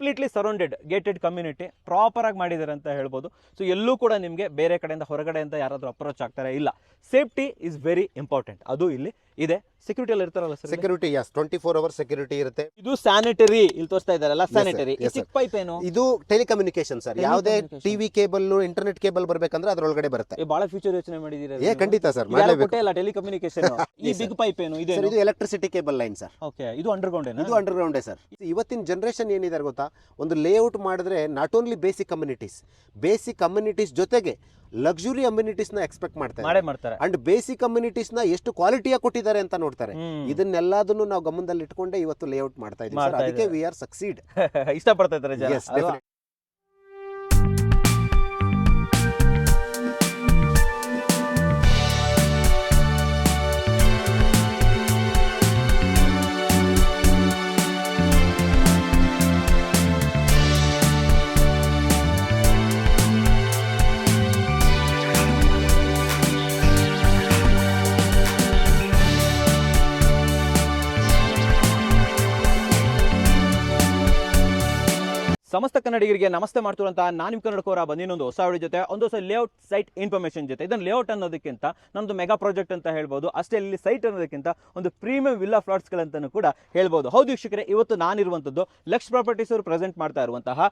Completely surrounded gated community proper ಆಗಿ ಮಾಡಿದ್ದಾರೆ ಅಂತ ಹೇಳ್ಬೋದು. ಸೊ ಎಲ್ಲೂ ಕೂಡ ನಿಮಗೆ ಬೇರೆ ಕಡೆಯಿಂದ ಹೊರಗಡೆಯಿಂದ ಯಾರಾದರೂ ಅಪ್ರೋಚ್ ಆಗ್ತಾರೆ ಇಲ್ಲ. ಸೇಫ್ಟಿ ಇಸ್ ವೆರಿ ಇಂಪಾರ್ಟೆಂಟ್, ಅದು ಇಲ್ಲಿ ಇದೆ. ಸೆಕ್ಯೂರಿಟಿ ಎಲ್ಲ ಇರ್ತಾರಲ್ಲ ಸರ್? ಸೆಕ್ಯೂರಿಟಿ 24 ಅವರ್ಸ್ ಸೆಕ್ಯೂರಿಟಿ ಇರುತ್ತೆ. ಇದು ಸ್ಯಾನಿಟರಿ ಇಲ್ಲಿ ತೋರಿಸ್ತಾ ಇದಾರಲ್ಲ, ಸ್ಯಾನಿಟರಿ. ಚಿಕ್ಕ ಪೈಪ್ ಏನು? ಇದು ಟೆಲಿಕಮ್ಯುನಿಕೇಶನ್ ಸರ್. ಯಾವುದೇ ಟಿವಿ ಕೇಬಲ್, ಇಂಟರ್ನೆಟ್ ಕೇಬಲ್ ಬರ್ಬೇಕಂದ್ರೆ ಅದ್ರೊಳಗಡೆ ಬರುತ್ತೆ. ಬಹಳ ಫ್ಯೂಚರ್ ಯೋಚನೆ ಮಾಡಿದೀರಾ? ಖಂಡಿತ ಸರ್, ಟೆಲಿಕಮ್ಯುನಿಕೇಶನ್. ಈ ಬಿಗ್ ಪೈಪ್ ಏನು ಇದೆ? ಇದು electricity cable line sir. Okay, ಇದು ಅಂಡರ್ಗ್ರೌಂಡ್ ಏನು? ಇದು ಅಂಡರ್ಗ್ರೌಂಡ್ ಸರ್. ಇವತ್ತಿನ ಜನರೇಷನ್ ಏನಿದೆ ಗೊತ್ತಾ, ಒಂದು ಲೇಔಟ್ ಮಾಡಿದ್ರೆ ನಾಟ್ ಓನ್ಲಿ ಬೇಸಿಕ್ ಕಮ್ಯುನಿಟೀಸ್ ಜೊತೆಗೆ ಲಕ್ಸುರಿ ಅಮ್ಯುನಿಟೀಸ್ ನ ಎಕ್ಸ್ಪೆಕ್ಟ್ ಮಾಡ್ತಾರೆ. ಅಂಡ್ ಬೇಸಿಕ್ ಕಮ್ಯುನಿಟೀಸ್ ನ ಎಷ್ಟು ಕ್ವಾಲಿಟಿಯಾಗಿ ಕೊಟ್ಟಿದ್ದಾರೆ ಅಂತ ನೋಡ್ತಾರೆ. ಇದನ್ನೆಲ್ಲದನ್ನು ನಾವು ಗಮನದಲ್ಲಿ ಇಟ್ಕೊಂಡೆ ಇವತ್ತು ಲೇಔಟ್ ಮಾಡ್ತಾ ಇದ್ದೀವಿ. ಅದಕ್ಕೆ ವಿ ಆರ್ ಸಕ್ಸೀಡ್. ಇಷ್ಟಪಡ್ತಾ ಇದ್ದಾರೆ ಜನ. ಸಮಸ್ತ ಕನ್ನಡಿಗರಿಗೆ ನಮಸ್ತೆ ಮಾಡ್ತಿರುವಂತ ನಾನು ನಿಮ್ಮ ಕನ್ನಡಕೋರ ಬಂದಿನೊಂದು ಹೊಸ ವಿಡಿಯೋ ಜೊತೆ, ಒಂದು ಹೊಸ ಲೇಔಟ್ ಸೈಟ್ ಇನ್ಫಾರ್ಮೇಷನ್ ಜೊತೆ. ಇದನ್ನು ಲೇಔಟ್ ಅನ್ನೋದಕ್ಕಿಂತ ನಮ್ಮದು ಮೆಗಾ ಪ್ರಾಜೆಕ್ಟ್ ಅಂತ ಹೇಳ್ಬೋದು. ಅಷ್ಟೇ ಇಲ್ಲಿ ಸೈಟ್ ಅನ್ನೋದಕ್ಕಿಂತ ಒಂದು ಪ್ರೀಮಿಯಂ ವಿಲ್ಲಾ ಫ್ಲಾಟ್ಸ್ಗಳಂತಲೂ ಕೂಡ ಹೇಳ್ಬೋದು. ಹೌದು ವೀಕ್ಷಕರೇ, ಇವತ್ತು ನಾನಿರುವಂಥದ್ದು ಲಕ್ಷ್ ಪ್ರಾಪರ್ಟೀಸ್ ಅವರು ಪ್ರೆಸೆಂಟ್ ಮಾಡ್ತಾ ಇರುವಂತಹ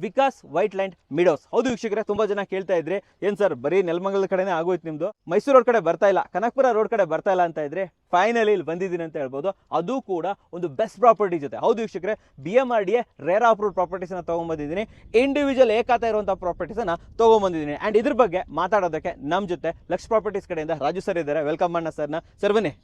ವಿಕಾಸ್ ವೈಟ್ ಲ್ಯಾಂಡ್ ಮಿಡೋಸ್. ಹೌದು ವೀಕ್ಷಕರೇ, ತುಂಬಾ ಜನ ಕೇಳ್ತಾ ಇದ್ರೆ ಏನ್ ಸರ್ ಬರೀ ನೆಲಮಂಗಲ ಕಡೆನೇ ಆಗೋಯ್ತು ನಿಮ್ದು, ಮೈಸೂರು ರೋಡ್ ಕಡೆ ಬರ್ತಾ ಇಲ್ಲ, ಕನಕಪುರ ರೋಡ್ ಕಡೆ ಬರ್ತಾ ಇಲ್ಲ ಅಂತ ಇದ್ರೆ ಫೈನಲಿ ಇಲ್ಲಿ ಬಂದಿದ್ದೀನಿ ಅಂತ ಹೇಳ್ಬೋದು. ಅದು ಕೂಡ ಒಂದು ಬೆಸ್ಟ್ ಪ್ರಾಪರ್ಟಿ ಜೊತೆ. ಹೌದು ವೀಕ್ಷಕರೇ, BMRDA ರೇರಾ ಅಪ್ರೂವ್ಡ್ ಪ್ರಾಪರ್ಟೀಸ್ ಅನ್ನ ತಗೊಂಡ್ಬಂದಿದ್ದೀನಿ. ಇಂಡಿವಿಜುವಲ್ ಏಕಾತ ಇರುವಂತಹ ಪ್ರಾಪರ್ಟೀಸ್ ಅನ್ನ ತಗೊಂಡ್ಬಂದಿದ್ದೀನಿ. ಅಂಡ್ ಇದ್ರ ಬಗ್ಗೆ ಮಾತಾಡೋದಕ್ಕೆ ನಮ್ಮ ಜೊತೆ ಲಕ್ಷ್ ಪ್ರಾಪರ್ಟೀಸ್ ಕಡೆಯಿಂದ ರಾಜು ಸರ್ ಇದ್ದಾರೆ. ವೆಲ್ಕಮ್ ಮಾಡೋಣ ಸರ್ನ. ಸರ್ ಬನ್ನಿ.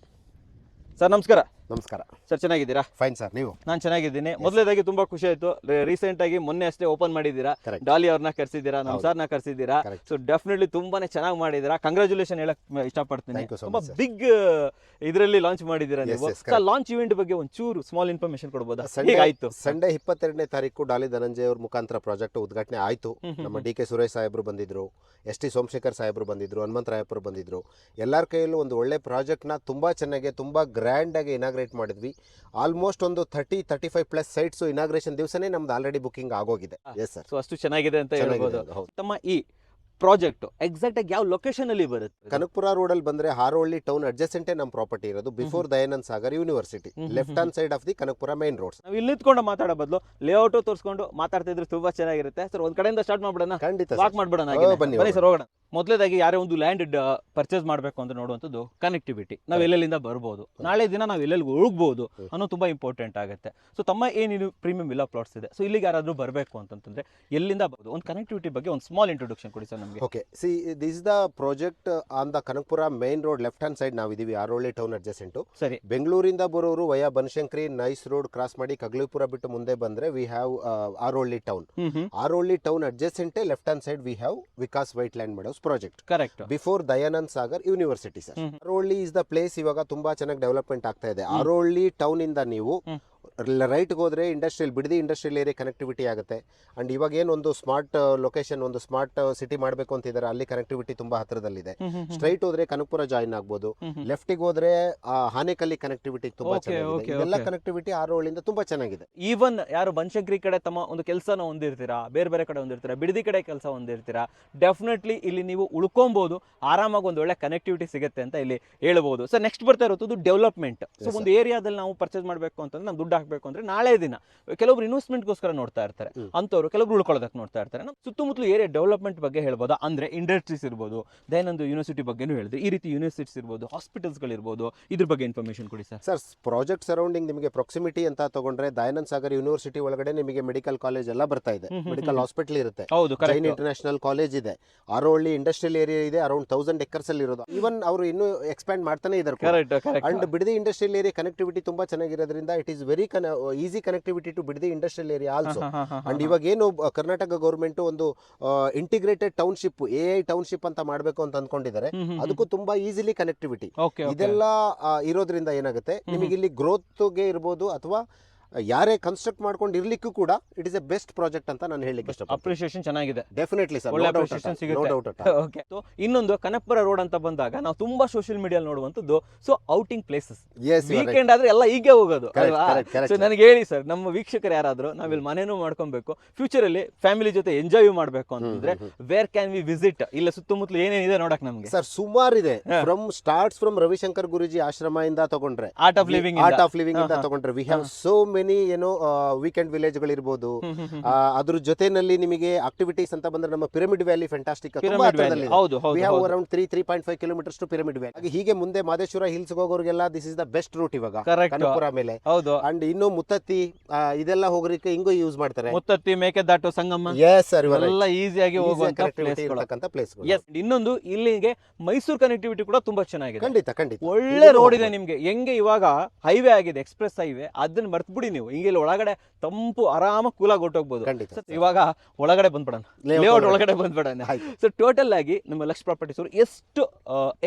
ಸರ್ ನಮಸ್ಕಾರ. ನಮಸ್ಕಾರ ಸರ್, ಚೆನ್ನಾಗಿದ್ದೀರಾ? ಫೈನ್ ಸರ್, ನೀವು? ನಾನು ಚೆನ್ನಾಗಿದ್ದೀನಿ. ಮೊದಲೇದಾಗಿ ತುಂಬಾ ಖುಷಿ ಆಯ್ತು, ರೀಸೆಂಟ್ ಆಗಿ ಮೊನ್ನೆ ಅಷ್ಟೇ ಓಪನ್ ಮಾಡಿದ್ದೀರಾ, ಡಾಲಿ ಅವ್ರನ್ನ ಕರ್ಸಿದ್ದೀರಾ, ನಮ್ಮ ಸರ್ನ ಕರ್ಸಿದ್ದೀರಾ. ಸೊ ಡೆಫಿನೆಟ್ಲಿ ತುಂಬಾನೇ ಚೆನ್ನಾಗಿ ಮಾಡಿದ್ದೀರಾ. ಕಂಗ್ರಾಚುಲೇಷನ್ ಹೇಳಕ್ ಇಷ್ಟಪಡ್ತೀನಿ. ತುಂಬಾ ಬಿಗ್ ಇದರಲ್ಲಿ ಲಾಂಚ್ ಮಾಡಿದ್ದೀರಾ ನೀವು. ಲಾಂಚ್ ಇವೆಂಟ್ ಬಗ್ಗೆ ಒಂಚೂರು ಸ್ಮಾಲ್ ಇನ್ಫಾರ್ಮೇಶನ್ ಕೊಡ್ಬೋದಾ? ಆಯ್ತು, ಸಂಡೇ 22ನೇ ತಾರೀಕು ಡಾಲಿ ಧನಂಜಯ ಅವ್ರ ಮುಖಾಂತರ ಪ್ರಾಜೆಕ್ಟ್ ಉದ್ಘಾಟನೆ ಆಯ್ತು. ನಮ್ಮ DK ಸುರೇಶ್ ಸಾಹೇಬ್ರು ಬಂದಿದ್ರು, ST ಸೋಮಶೇಖರ್ ಸಾಹೇಬ್ರು ಬಂದಿದ್ರು, ಹನುಮಂತರಾಯಪ್ಪರು ಬಂದಿದ್ರು. ಎಲ್ಲರ ಕೈಯಲ್ಲೂ ಒಂದು ಒಳ್ಳೆ ಪ್ರಾಜೆಕ್ಟ್ ನ ತುಂಬಾ ಚೆನ್ನಾಗಿ, ತುಂಬಾ ಗ್ರ್ಯಾಂಡ್ ಆಗಿ ಇನಾಗ್ರೇಟ್ ಮಾಡಿದ್ವಿ. ಆಲ್ಮೋಸ್ಟ್ ಒಂದು 30-35+ ಸೈಟ್ಸ್ ಇನಾಗ್ರೇಷನ್ ದಿವಸನೇ ನಮ್ದು ಆಲ್ರೆಡಿ ಬುಕಿಂಗ್ ಆಗೋಗಿದೆ. Yes sir. ಸೊ ಅಷ್ಟು ಚೆನ್ನಾಗಿದೆ ಅಂತ ಹೇಳ್ಬೋದು. ತಮ್ಮ ಈ ಪ್ರಾಜೆಕ್ಟ್ ಎಕ್ಸಾಕ್ಟ್ ಆಗಿ ಯಾವ ಲೊಕೇಶನ್ ಅಲ್ಲಿ ಬರುತ್ತೆ? ಕನಕಪುರ ರೋಡ್ ಅಲ್ಲಿ ಬಂದ್ರೆ ಹಾರೋಹಳ್ಳಿ ಟೌನ್ ಅಡ್ಜಸೆಂಟೇ ನಮ್ಮ ಪ್ರಾಪರ್ಟಿ ಇರೋದು, before Dayanand Sagar university, left hand side of the Kanakapura main road. ನಾವು ಇಲ್ಲಿ ನಿಂತ್ಕೊಂಡು ಮಾತಾಡೋ ಬದಲು ಲೇಔಟ್ ತೋರಿಸ್ಕೊಂಡು ಮಾತಾಡ್ತಾ ಇದ್ರೆ ತುಂಬಾ ಚೆನ್ನಾಗಿರುತ್ತೆ. ಸರ್, ಒಂದ್ ಕಡೆಯಿಂದ ಸ್ಟಾರ್ಟ್ ಮಾಡ್ಬಿಡೋಣ? ಖಂಡಿತ, ವಾಕ್ ಮಾಡ್ಬಿಡೋಣ. ಬನ್ನಿ ಸರ್, ಹೋಗೋಣ. ಮೊದಲೇದಾಗಿ ಯಾರೇ ಒಂದು ಲ್ಯಾಂಡ್ ಪರ್ಚೇಸ್ ಮಾಡಬೇಕು ಅಂತ ನೋಡುವಂಥದ್ದು ಕನೆಕ್ಟಿವಿಟಿ. ನಾವು ಎಲ್ಲೆಲ್ಲಿಂದ ಬರ್ಬೋದು, ನಾಳೆ ದಿನ ನಾವು ಎಲ್ಲೆಲ್ಲಿ ಹೋಗ್ಬೋದು ಅನ್ನೋ ತುಂಬಾ ಇಂಪಾರ್ಟೆಂಟ್ ಆಗುತ್ತೆ. ಸೊ ತಮ್ಮ ಏನೇನು ಪ್ರೀಮಿಯಂ ವಿಲ್ಲಾ ಪ್ಲಾಟ್ಸ್ ಇದೆ, ಸೊ ಇಲ್ಲಿಗೆ ಯಾರಾದ್ರೂ ಬರಬೇಕು ಅಂತಂದ್ರೆ ಎಲ್ಲಿಂದ ಬರ್ಬೋದು? ಒಂದು ಕನೆಕ್ಟಿವಿಟಿ ಬಗ್ಗೆ ಒಂದು ಸ್ಮಾಲ್ ಇಂಟ್ರೊಡಕ್ಷನ್ ಕೊಡಿ ಸರ್ ನಮಗೆ. Okay, see this is the project on the Kanakapura main road, left hand side ನಾವಿದೀವಿ, ಹಾರೋಹಳ್ಳಿ ಟೌನ್ ಅಡ್ಜಸೆಂಟ್. ಸರಿ, ಬೆಂಗಳೂರಿಂದ ಬರೋರು via Banashankari nice road cross ಮಾಡಿ ಕಗ್ಲಿಪುರ ಬಿಟ್ಟು ಮುಂದೆ ಬಂದ್ರೆ we have Harohalli town. Harohalli town adjacent left hand side we have Vikas white land meadows project. Correct. Before Dayanand Sagar university sir. Harohalli is the place ಇವಾಗ ತುಂಬಾ ಚೆನ್ನಾಗಿ ಡೆವಲಪ್ಮೆಂಟ್ ಆಗ್ತಾ ಇದೆ. ಹಾರೋಹಳ್ಳಿ ಟೌನ್ ಇಂದ ನೀವು ರೈಟ್ ಹೋದ್ರೆ industrial, Bidadi industrial area connectivity ಆಗುತ್ತೆ. ಅಂಡ್ ಇವಾಗ ಏನೊಂದು ಸ್ಮಾರ್ಟ್ ಲೊಕೇಶನ್, ಒಂದು ಸ್ಮಾರ್ಟ್ ಸಿಟಿ ಮಾಡಬೇಕು ಅಂತಿದ್ದಾರೆ, ಅಲ್ಲಿ ಕನೆಕ್ಟಿವಿಟಿ ತುಂಬಾ ಹತ್ರದಲ್ಲಿದೆ. ಸ್ಟ್ರೈಟ್ ಹೋದ್ರೆ ಕನಕಪುರ ಜಾಯಿನ್ ಆಗ್ಬೋದು, ಲೆಫ್ಟಿಗೆ ಹೋದ್ರೆ ಹಾನೇಕಲ್ಲಿ ಕನೆಕ್ಟಿವಿಟಿ ತುಂಬಾ ಚೆನ್ನಾಗಿದೆ. ಎಲ್ಲ ಕನೆಕ್ಟಿವಿಟಿ ಹಾರೋಹಳ್ಳಿಯಿಂದ ತುಂಬಾ ಚೆನ್ನಾಗಿದೆ. ಈವನ್ ಯಾರು ಬನಶಂಕರಿ ಕಡೆ ತಮ್ಮ ಒಂದು ಕೆಲಸನ ಹೊಂದಿರ್ತೀರಾ, ಬೇರೆ ಬೇರೆ ಕಡೆ ಹೊಂದಿರ್ತೀರಾ, ಬಿಡದಿ ಕಡೆ ಕೆಲಸ ಹೊಂದಿರ್ತೀರಾ, ಡೆಫಿನೆಟ್ಲಿ ಇಲ್ಲಿ ನೀವು ಉಳ್ಕೊಬಹುದು, ಆರಾಮಾಗಿ ಒಂದು ಒಳ್ಳೆ ಕನೆಕ್ಟಿವಿಟಿ ಸಿಗುತ್ತೆ ಅಂತ ಇಲ್ಲಿ ಹೇಳ್ಬೋದು. ಸರ್, ನೆಕ್ಸ್ಟ್ ಬರ್ತಾ ಇರೋದು ಡೆವಲಪ್ಮೆಂಟ್. ಸೊ ಒಂದು ಏರಿಯಾದಲ್ಲಿ ನಾವು ಪರ್ಚೇಸ್ ಮಾಡಬೇಕು ಅಂತಂದ್ರೆ ನಾವು ದುಡ್ಡು ಹಾಕಬೇಕು ಅಂದ್ರೆ ನಾಳೆ ದಿನ ಕೆಲವರು ಇನ್ವೆಸ್ಟ್ಮೆಂಟ್ಗೋಸ್ಕರ ನೋಡ್ತಾ ಇರ್ತಾರೆ, ಅಂತವ್ರು ಕೆಲವರು ಉಳ್ಕೊಳ್ಳೋದಕ್ಕೆ ನೋಡ್ತಾ ಇರ್ತಾರೆ. ನಮ್ಮ ಸುತ್ತಮುತ್ತಲು ಏರಿಯಾ ಡೆವಲಪ್ಮೆಂಟ್ ಬಗ್ಗೆ ಹೇಳ್ಬೋದು. ಅಂದ್ರೆ ಇಂಡಸ್ಟ್ರೀಸ್ ಇರ್ಬೋದು, ದಯಾನಂದ್ ಯೂನಿವರ್ಸಿಟಿ ಬಗ್ಗೆನೂ ಹೇಳಿದ್ರೆ, ಈ ರೀತಿ ಯೂನಿವರ್ಸಿಟೀಸ್ ಇರ್ಬೋದು, ಹಾಸ್ಪಿಟಲ್ಸ್ಗಳಿರ್ಬೋದು, ಇದ್ರ ಬಗ್ಗೆ ಇನ್ಫಾರ್ಮೇಶನ್ ಕೊಡಿ ಸರ್. ಸರ್, ಪ್ರಾಜೆಕ್ಟ್ ಸರೌಂಡಿಂಗ್ ನಿಮಗೆ ಪ್ರಾಕ್ಸಿಮಿಟಿ ಅಂತ ತಗೊಂಡ್ರೆ ದಯಾನಂದ್ ಸಾಗರ್ ಯೂನಿವರ್ಸಿಟಿ ಒಳಗಡೆ ನಿಮಗೆ ಮೆಡಿಕಲ್ ಕಾಲೇಜ್ ಎಲ್ಲ ಬರ್ತಾ ಇದೆ, ಮೆಡಿಕಲ್ ಹಾಸ್ಪಿಟಲ್ ಇರುತ್ತೆ, ಜೈನ್ ಇಂಟರ್ನ್ಯಾಷನಲ್ ಕಾಲೇಜ್ ಇದೆ, ಹಾರೋಹಳ್ಳಿ ಇಂಡಸ್ಟ್ರಿಯಲ್ ಏರಿಯಾ ಇದೆ, ಅರೌಂಡ್ 1000 ಎಕರ್ಸ್ ಅಲ್ಲಿ ಇರೋದು. ಇವನ್ ಅವರು ಇನ್ನೂ ಎಕ್ಸ್ಪ್ಯಾಂಡ್ ಮಾಡ್ತಾನೆ ಇದ್ದಾರೆ. And Bidadi industrial area connectivity ತುಂಬಾ ಚೆನ್ನಾಗಿರೋದ್ರಿಂದ it is very easy connectivity to Bidadi industrial area also. And ಇವಾಗ ಏನು ಕರ್ನಾಟಕ ಗವರ್ಮೆಂಟ್ ಒಂದು ಇಂಟಿಗ್ರೇಟೆಡ್ ಟೌನ್ಶಿಪ್, AI ಟೌನ್ಶಿಪ್ ಅಂತ ಮಾಡಬೇಕು ಅಂತ ಅಂದ್ಕೊಂಡಿದ್ದಾರೆ, ಅದಕ್ಕೂ ತುಂಬಾ ಈಸಿಲಿ ಕನೆಕ್ಟಿವಿಟಿ ಇದೆಲ್ಲ ಇರೋದ್ರಿಂದ ಏನಾಗುತ್ತೆ, ನಿಮಗೆ ಇಲ್ಲಿ ಗ್ರೋತ್ಗೆ ಇರ್ಬೋದು ಅಥವಾ ಯಾರೇ ಕನ್ಸ್ಟ್ರಕ್ಟ್ ಮಾಡ್ಕೊಂಡು ಇರ್ಲಿಕ್ಕೂ ಕೂಡ it is a best project ಅಂತ ನಾನು ಹೇಳಲಿಕ್ಕೆ ಇಷ್ಟಪಡ್ತೀನಿ. ಅಪ್ರಿಸಿಯೇಷನ್ ಚೆನ್ನಾಗಿದೆ, ಡೆಫಿನೆಟ್ಲಿ ಸರ್, ಒಳ್ಳೆ ಅಪ್ರಿಸಿಯೇಷನ್ ಸಿಗುತ್ತೆ. ಓಕೆ, ಇನ್ನೊಂದು ಕನಕಪುರ ರೋಡ್ ಅಂತ ಬಂದಾಗ ನಾವು ತುಂಬಾ ಸೋಷಿಯಲ್ ಮೀಡಿಯಾ ನೋಡುವಂತದ್ದು ಸೊ ಔಟಿಂಗ್ ಪ್ಲೇಸಸ್, ವೀಕೆಂಡ್ ಆದ್ರೆ ಎಲ್ಲ ಹೀಗೆ ಹೋಗೋದು ಅಲ್ವಾ? ಸೊ ನನಗೆ ಹೇಳಿ ಸರ್, ನಮ್ಮ ವೀಕ್ಷಕರು ಯಾರಾದ್ರೂ ನಾವಿಲ್ಲಿ ಮನೇನೂ ಮಾಡ್ಕೊಬೇಕು, ಫ್ಯೂಚರ್ ಅಲ್ಲಿ ಫ್ಯಾಮಿಲಿ ಜೊತೆ ಎಂಜಾಯ್ ಮಾಡ್ಬೇಕು ಅಂತಂದ್ರೆ ವೇರ್ ಕ್ಯಾನ್ ವಿ ವಿಸಿಟ್? ಇಲ್ಲ ಸುತ್ತಮುತ್ತಲು ಏನೇನಿದೆ ನೋಡಕ್ ನಮ್ಗೆ? ಸರ್ ಸುಮಾರು ಇದೆ. ಫ್ರಮ್ ರವಿಶಂಕರ್ ಗುರುಜಿ ಆಶ್ರಮ ಇಂದ ತಗೊಂಡ್ರೆ, ಆರ್ಟ್ ಆಫ್ ಲಿವಿಂಗ್ ಇಂದ ತಗೊಂಡ್ರೆ, we have so many weekend village ಗಳಿರ್ಬೋದು. ಅದ್ರ ಜೊತೆನಲ್ಲಿ ನಿಮಗೆ ಆಕ್ಟಿವಿಟೀಸ್ ಅಂತ ಬಂದ್ರೆ ನಮ್ಮ Pyramid Valley fantastic, around 3.5 kilometres to Pyramid Valley. ಹೀಗೆ ಮುಂದೆ ಮಾದೇಶ್ವರ ಹಿಲ್ಸ್ ಹೋಗೋರಿಗೆಲ್ಲ this is the best route ಇವಾಗ ಕನಕಪುರ ಮೇಲೆ. ಅಂಡ್ ಇನ್ನು ಮುತ್ತತ್ತಿ ಇದೆಲ್ಲ ಹೋಗೋರಿಗೆ ಹಿಂಗೂ ಯೂಸ್ ಮಾಡ್ತಾರೆ. ಮುತ್ತತ್ತಿ, ಮೇಕೆದಾಟು, ಸಂಗಮ, ಎಸ್ ಸರ್, ಇವೆಲ್ಲ ಈಸಿಯಾಗಿ ಹೋಗುವಂತ ಪ್ಲೇಸ್. ಇನ್ನೊಂದು ಇಲ್ಲಿಗೆ ಮೈಸೂರು ಕನೆಕ್ಟಿವಿಟಿ ಕೂಡ ತುಂಬಾ ಚೆನ್ನಾಗಿದೆ. ಖಂಡಿತ ಒಳ್ಳೆ ರೋಡ್ ಇದೆ ನಿಮ್ಗೆ. ಹೆಂಗೆ ಇವಾಗ ಹೈವೇ ಆಗಿದೆ, ಎಕ್ಸ್ಪ್ರೆಸ್ ಹೈವೇ, ಅದನ್ನ ಮರ್ತ್ಬಿಡಿ ನೀವು. ಹಿಂಗೆ ಒಳಗಡೆ ತಂಪು ಆರಾಮಾಗಿ ಕೂಲಾಗಿ ಹೊಟ್ಟೋಗ್ಬೋದು. ಇವಾಗ ಒಳಗಡೆ ಬಂದ್ಬಿಡೋಣ, ಲೇಔಟ್ ಒಳಗಡೆ ಬಂದ್ಬಿಡೋಣ. ಸೊ ಟೋಟಲ್ ಆಗಿ ನಮ್ಮ ಲಕ್ಷ ಪ್ರಾಪರ್ಟೀಸ್ ಅವರು ಎಷ್ಟು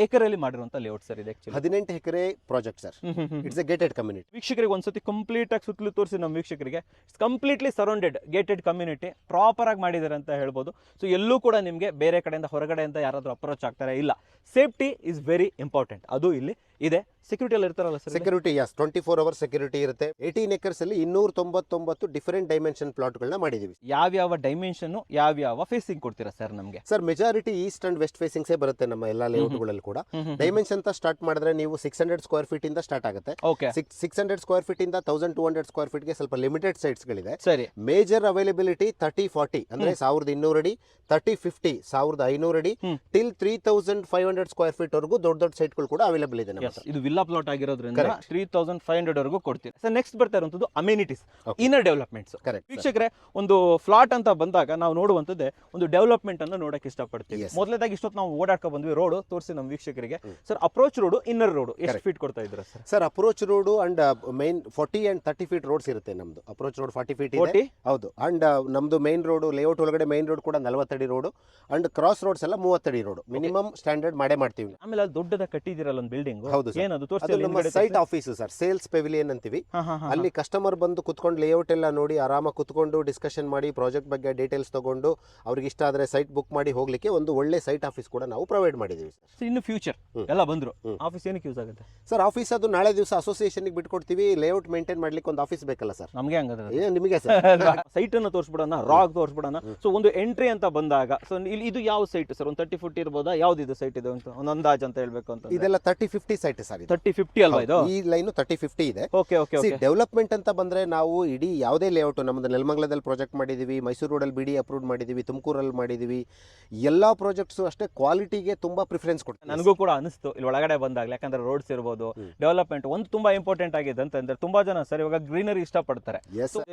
ಏಕರಲ್ಲಿ ಮಾಡಿರುವಂತ ಲೇಔಟ್ ಸರ್ ಇದೆ? 18 ಎಕರೆ project sir. It's a gated community. ವೀಕ್ಷಕರಿಗೆ ಒಂದ್ಸತಿ ಕಂಪ್ಲೀಟ್ ಆಗಿ ಸುತ್ತಲೂ ತೋರಿಸಿ ನಮ್ಮ ವೀಕ್ಷಕರಿಗೆ completely surrounded gated community proper ಆಗಿ ಮಾಡಿದ್ದಾರೆ ಅಂತ ಹೇಳ್ಬೋದು. ಸೊ ಎಲ್ಲೂ ಕೂಡ ನಿಮಗೆ ಬೇರೆ ಕಡೆಯಿಂದ ಹೊರಗಡೆಯಿಂದ ಯಾರಾದ್ರೂ ಅಪ್ರೋಚ್ ಆಗ್ತಾರೆ ಇಲ್ಲ. ಸೇಫ್ಟಿ ಇಸ್ ವೆರಿ ಇಂಪಾರ್ಟೆಂಟ್, ಅದು ಇಲ್ಲಿ ಇದೆ. ಸೆಕ್ಯೂರಿಟಿ ಎಲ್ಲ ಇರ್ತಾರಲ್ಲ ಸರ್? ಸೆಕ್ಯೂರಿಟಿ 24 ಅವರ್ಸ್ ಸೆಕ್ಯೂರಿಟಿ ಇರುತ್ತೆ. 18 ಎಕರ್ಸ್ ಅಲ್ಲಿ 299 ಡಿಫರೆಂಟ್ ಡೈಮೆನ್ಷನ್ ಪ್ಲಾಟ್ ಗಳನ್ನ ಮಾಡಿದೀವಿ. ಯಾವ್ಯಾವ ಡೈಮೆನ್ಷನ್, ಯಾವ್ಯಾವ ಫೇಸಿಂಗ್ ಕೊಡ್ತೀರಾ ಸರ್ ನಮಗೆ? Sir majority east and west ಫೇಸಿಂಗ್ಸೇ ಬರುತ್ತೆ ನಮ್ಮ ಎಲ್ಲಾ ಲೇಔಟ್ ಗಳಲ್ಲಿ ಕೂಡ. ಡೈಮೆನ್ಷನ್ ಅಂತ ಸ್ಟಾರ್ಟ್ ಮಾಡಿದ್ರೆ ನೀವು 600 ಸ್ಕ್ವೇರ್ ಫೀಟ್ ಇಂದ ಸ್ಟಾರ್ಟ್ ಆಗುತ್ತೆ. 600 ಸ್ಕ್ವೇರ್ ಫೀಟ್ ಇಂದ 1200 ಸ್ಕ್ವೇರ್ ಫೀಟ್ ಗೆ ಸ್ವಲ್ಪ ಲಿಮಿಟೆಡ್ ಸೈಟ್ಸ್ ಗಳಿದೆ. ಸರಿ. ಮೇಜರ್ ಅವೈಲಬಿಲಿಟಿ 30-40 ಅಂದ್ರೆ 1200 ಅಡಿ, 30-50 1500 ಅಡಿ, ಟಿಲ್ 3500 ಸ್ಕ್ವೇರ್ ಫೀಟ್ ವರೆಗೂ ದೊಡ್ಡ ಸೈಟ್ ಗಳು ಕೂಡ ಅವೈಲಬಲ್ ಇದೆ. ಇದು ವಿಲ್ಲಾ ಪ್ಲಾಟ್ ಆಗಿರೋದ್ರಿಂದ 3500 ವರೆಗೂ ಕೊಡ್ತೀವಿ. ಸರ್ ನೆಕ್ಸ್ಟ್ ಬರ್ತಾ ಇರುವಂತದ್ದು ಅಮ್ಯುನಿಟೀಸ್, ಇನ್ನರ್ ಡೆವಲಪ್ಮೆಂಟ್ಸ್. ವೀಕ್ಷಕರೇ, ಒಂದು ಫ್ಲಾಟ್ ಅಂತ ಬಂದಾಗ ನಾವು ನೋಡುವಂತದ್ದೇ ಒಂದು ಡೆವಲಪ್ಮೆಂಟ್ ಅನ್ನು ನೋಡಕ್ ಇಷ್ಟಪಡ್ತೀವಿ. ಮೊದಲನೇದಾಗಿ ಇಷ್ಟೊತ್ತು ನಾವು ಓಡಾಡ್ಕೊ ಬಂದ್ವಿ, ರೋಡ್ ತೋರಿಸಿ ನಮ್ಮ ವೀಕ್ಷಕರಿಗೆ. Sir approach road, inner road ಎಷ್ಟು ಫೀಟ್ ಕೊಡ್ತಾ ಇದ್ರ sir? Sir approach road and main 40 and 30 feet roads ಇರುತ್ತೆ ನಮ್ದು. ಅಪ್ರೋಚ್ ರೋಡ್ 40 ಫೀಟ್ ಇದೆ, ಹೌದು. ಅಂಡ್ ನಮ್ದು ಮೈನ್ ರೋಡ್ ಲೇಔಟ್ ಒಳಗಡೆ ಮೈನ್ ರೋಡ್ ಕೂಡ 40 ಅಡಿ ರೋಡ್, ಅಂಡ್ ಕ್ರಾಸ್ ರೋಡ್ಸ್ ಎಲ್ಲ 30 ಅಡಿ ರೋಡ್ ಮಿನಿಮಮ್ ಸ್ಟ್ಯಾಂಡರ್ಡ್ ಮಾಡೇ ಮಾಡ್ತೀವಿ. ಆಮೇಲೆ ಅದು ದೊಡ್ಡದ ಕಟ್ಟಿದಿರಲ್ಲ ಒಂದು ಬಿಲ್ಡಿಂಗ್, ಏನದು ತೋರಿಸಿ? ನಮ್ಮ site office sir, sales pavilion ಅಂತೀವಿ. ಅಲ್ಲಿ ಕಸ್ಟಮರ್ ಬಂದು ಕುತ್ಕೊಂಡು ಲೇಔಟ್ ಎಲ್ಲ ನೋಡಿ ಆರಾಮಾಗಿ ಕುತ್ಕೊಂಡು ಡಿಸ್ಕಷನ್ ಮಾಡಿ ಪ್ರಾಜೆಕ್ಟ್ ಬಗ್ಗೆ ಡೀಟೇಲ್ಸ್ ತಗೊಂಡು ಅವ್ರಿಗೆ ಇಷ್ಟ ಆದ್ರೆ ಸೈಟ್ ಬುಕ್ ಮಾಡಿ ಹೋಗ್ಲಿಕ್ಕೆ ಒಂದು ಒಳ್ಳೆ ಸೈಟ್ ಆಫೀಸ್ ಕೂಡ ನಾವು ಪ್ರೊವೈಡ್ ಮಾಡಿದೀವಿ. ಇನ್ನು ಫ್ಯೂಚರ್ ಎಲ್ಲ ಬಂದ್ರು ಆಫೀಸ್ ಏನಕ್ಕೆ ಯೂಸ್ ಆಗುತ್ತೆ ಸರ್? ಆಫೀಸ್ ಅದು ನಾಳೆ ದಿವಸ ಅಸೋಸಿಯೇಷನ್ ಬಿಟ್ಕೊಡ್ತೀವಿ. ಲೇಔಟ್ ಮೇಂಟೈನ್ ಮಾಡ್ಲಿಕ್ಕೆ ಒಂದು ಆಫೀಸ್ ಬೇಕಲ್ಲ ಸರ್? ನಮಗೆ ಹಂಗಾದ್ರೆ ನಿಮಗೆ ಸೈಟ್ ಅನ್ನು ತೋರಿಸ್ಬಿಡೋಣ, ರಾಗ್ ತೋರಿಸ್ಬಿಡೋಣ. ಸೊ ಒಂದು ಎಂಟ್ರಿ ಅಂತ ಬಂದಾಗ ಸೊ ಇಲ್ಲಿ ಇದು ಯಾವ ಸೈಟ್ ಸರ್? ಒಂದು 30 ಫೀಟ್ ಇರ್ಬೋದಾ? ಯಾವ್ದು ಸೈಟ್ ಇದೆ ಅಂತ ಒಂದು ಅಂದಾಜ್ ಅಂತ ಹೇಳ್ಬೇಕು ಅಂತ? ಇದೆಲ್ಲ 30-50 ಸೈಟ್ ಸರ್. 30-50 ಅಲ್ವಾ ಇದು? ಈ ಲೈನ್ 30-50 ಇದೆ. ಓಕೆ. ಡೆವಲಪ್ಮೆಂಟ್ ಅಂತ ಬಂದ್ರೆ ನಾವು ಇಡೀ ಯಾವುದೇ ಲೇಔಟ್ ನಮ್ದು ನೆಲಮಂಗಲದಲ್ಲಿ ಪ್ರಾಜೆಕ್ಟ್ ಮಾಡಿದೀವಿ, ಮೈಸೂರು ರೋಡಲ್ಲಿ ಬಿಡಿ ಅಪ್ರೂವ್ ಮಾಡಿದೀವಿ, ತುಮಕೂರಲ್ಲಿ ಮಾಡಿದೀವಿ. ಎಲ್ಲಾ ಪ್ರಾಜೆಕ್ಟ್ಸ್ ಅಷ್ಟೇ ಕ್ವಾಲಿಟಿಗೆ ತುಂಬಾ ಪ್ರಿಫರೆನ್ಸ್ ಕೊಡ್ತೀವಿ. ನನಗೂ ಕೂಡ ಅನಿಸ್ತು ಇಲ್ಲಿ ಒಳಗಡೆ ಬಂದಾಗ, ಯಾಕಂದ್ರೆ ರೋಡ್ಸ್ ಇರ್ಬೋದು, ಡೆವಲಪ್ಮೆಂಟ್ ಒಂದು ತುಂಬಾ ಇಂಪಾರ್ಟೆಂಟ್ ಆಗಿದೆ ಅಂತಂದ್ರೆ ತುಂಬಾ ಜನ ಸರ್ ಇವಾಗ ಗ್ರೀನರಿ ಇಷ್ಟಪಡ್ತಾರೆ.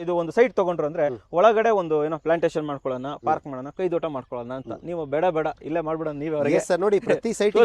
ಇದು ಒಂದು ಸೈಟ್ ತಗೊಂಡ್ರು ಅಂದ್ರೆ ಒಳಗಡೆ ಒಂದು ಏನೋ ಪ್ಲಾಂಟೇಶನ್ ಮಾಡ್ಕೊಳ್ಳೋಣ, ಪಾರ್ಕ್ ಮಾಡೋಣ, ಕೈದೋಟ ಮಾಡ್ಕೊಳ್ಳೋಣ ಅಂತ. ನೀವು ಬೇಡ ಇಲ್ಲೇ ಮಾಡ್ಬಿಡೋಣ ನೀವೇ ಸರ್. ನೋಡಿ ಪ್ರತಿ ಸೈಟ್